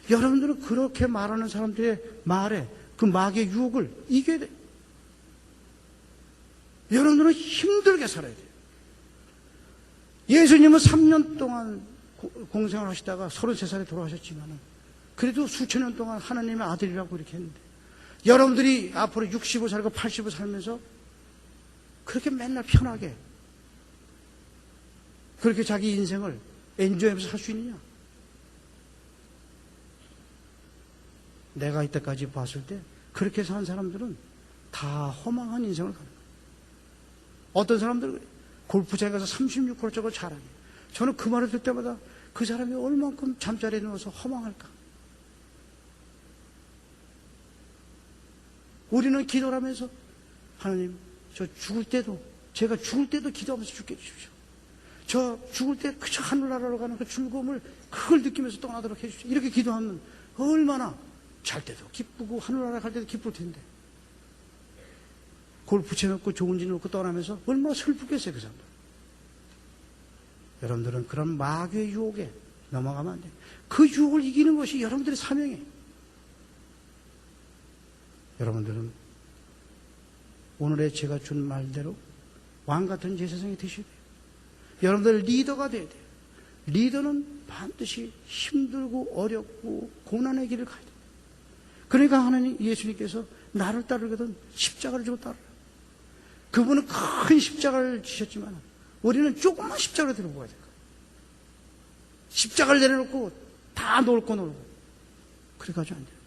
여러분들은 그렇게 말하는 사람들의 말에 그 마귀의 유혹을 이겨야 돼요. 여러분들은 힘들게 살아야 돼요. 예수님은 3년 동안 공생을 하시다가 33살에 돌아가셨지만 그래도 수천 년 동안 하나님의 아들이라고 이렇게 했는데 여러분들이 앞으로 60을 살고 80을 살면서 그렇게 맨날 편하게 그렇게 자기 인생을 엔조이하면서 살 수 있느냐? 내가 이때까지 봤을 때 그렇게 산 사람들은 다 허망한 인생을 가는 거예요. 어떤 사람들은 골프장에 가서 36홀 쪽을 잘하게. 저는 그 말을 들 때마다 그 사람이 얼만큼 잠자리에 누워서 허망할까? 우리는 기도를 하면서 하나님, 제가 죽을 때도 기도하면서 죽게 해주십시오. 저 죽을 때 그저 하늘나라로 가는 그 즐거움을 그걸 느끼면서 떠나도록 해주십시오. 이렇게 기도하면 얼마나 잘 때도 기쁘고 하늘나라 갈 때도 기쁠 텐데 골프 쳐놓고 좋은 집 놓고 떠나면서 얼마나 슬프겠어요 그 사람들. 여러분들은 그런 마귀의 유혹에 넘어가면 안 돼요. 그 유혹을 이기는 것이 여러분들의 사명이에요. 여러분들은 오늘의 제가 준 말대로 왕같은 제사장이 되셔야 돼요. 여러분들 리더가 돼야 돼요. 리더는 반드시 힘들고 어렵고 고난의 길을 가야 돼요. 그러니까 하나님, 예수님께서 나를 따르거든 십자가를 지고 따르라. 그분은 큰 십자가를 지셨지만 우리는 조그만 십자가를 들고 가야 돼요. 십자가를 내려놓고 다 놀고 놀고 그래가지고 안 돼요.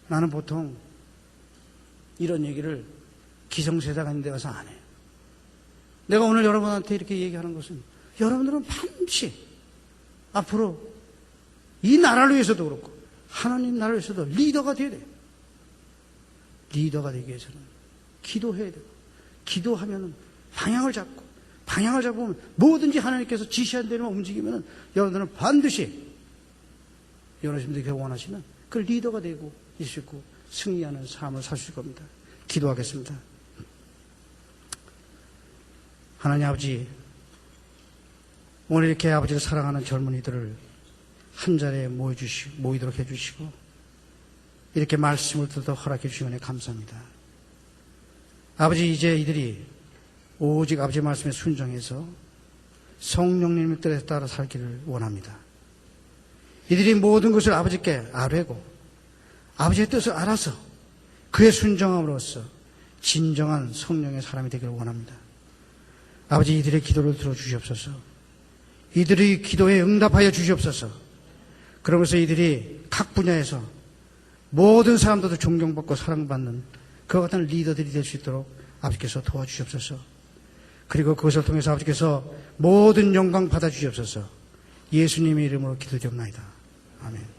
나는 보통 이런 얘기를 기성세대가 있는 데 가서 안 해요. 내가 오늘 여러분한테 이렇게 얘기하는 것은 여러분들은 반드시 앞으로 이 나라를 위해서도 그렇고 하나님 나라를 위해서도 리더가 돼야 돼요. 리더가 되기 위해서는 기도해야 되고, 기도하면 방향을 잡으면 뭐든지 하나님께서 지시한 대로만 움직이면 여러분들은 반드시 여러분들이 원하시는 그 리더가 되고 있고 승리하는 삶을 살 수 있을 겁니다. 기도하겠습니다. 하나님 아버지, 오늘 이렇게 아버지를 사랑하는 젊은이들을 한 자리에 모이도록 해주시고 이렇게 말씀을 듣도록 허락해 주시면 감사합니다. 아버지, 이제 이들이 오직 아버지 말씀에 순종해서 성령님의 뜻에 따라 살기를 원합니다. 이들이 모든 것을 아버지께 아뢰고 아버지의 뜻을 알아서 그의 순종함으로써 진정한 성령의 사람이 되기를 원합니다. 아버지, 이들의 기도를 들어주시옵소서. 이들의 기도에 응답하여 주시옵소서. 그러면서 이들이 각 분야에서 모든 사람들도 존경받고 사랑받는 그와 같은 리더들이 될 수 있도록 아버지께서 도와주시옵소서. 그리고 그것을 통해서 아버지께서 모든 영광 받아주시옵소서. 예수님의 이름으로 기도드립니다. 아멘.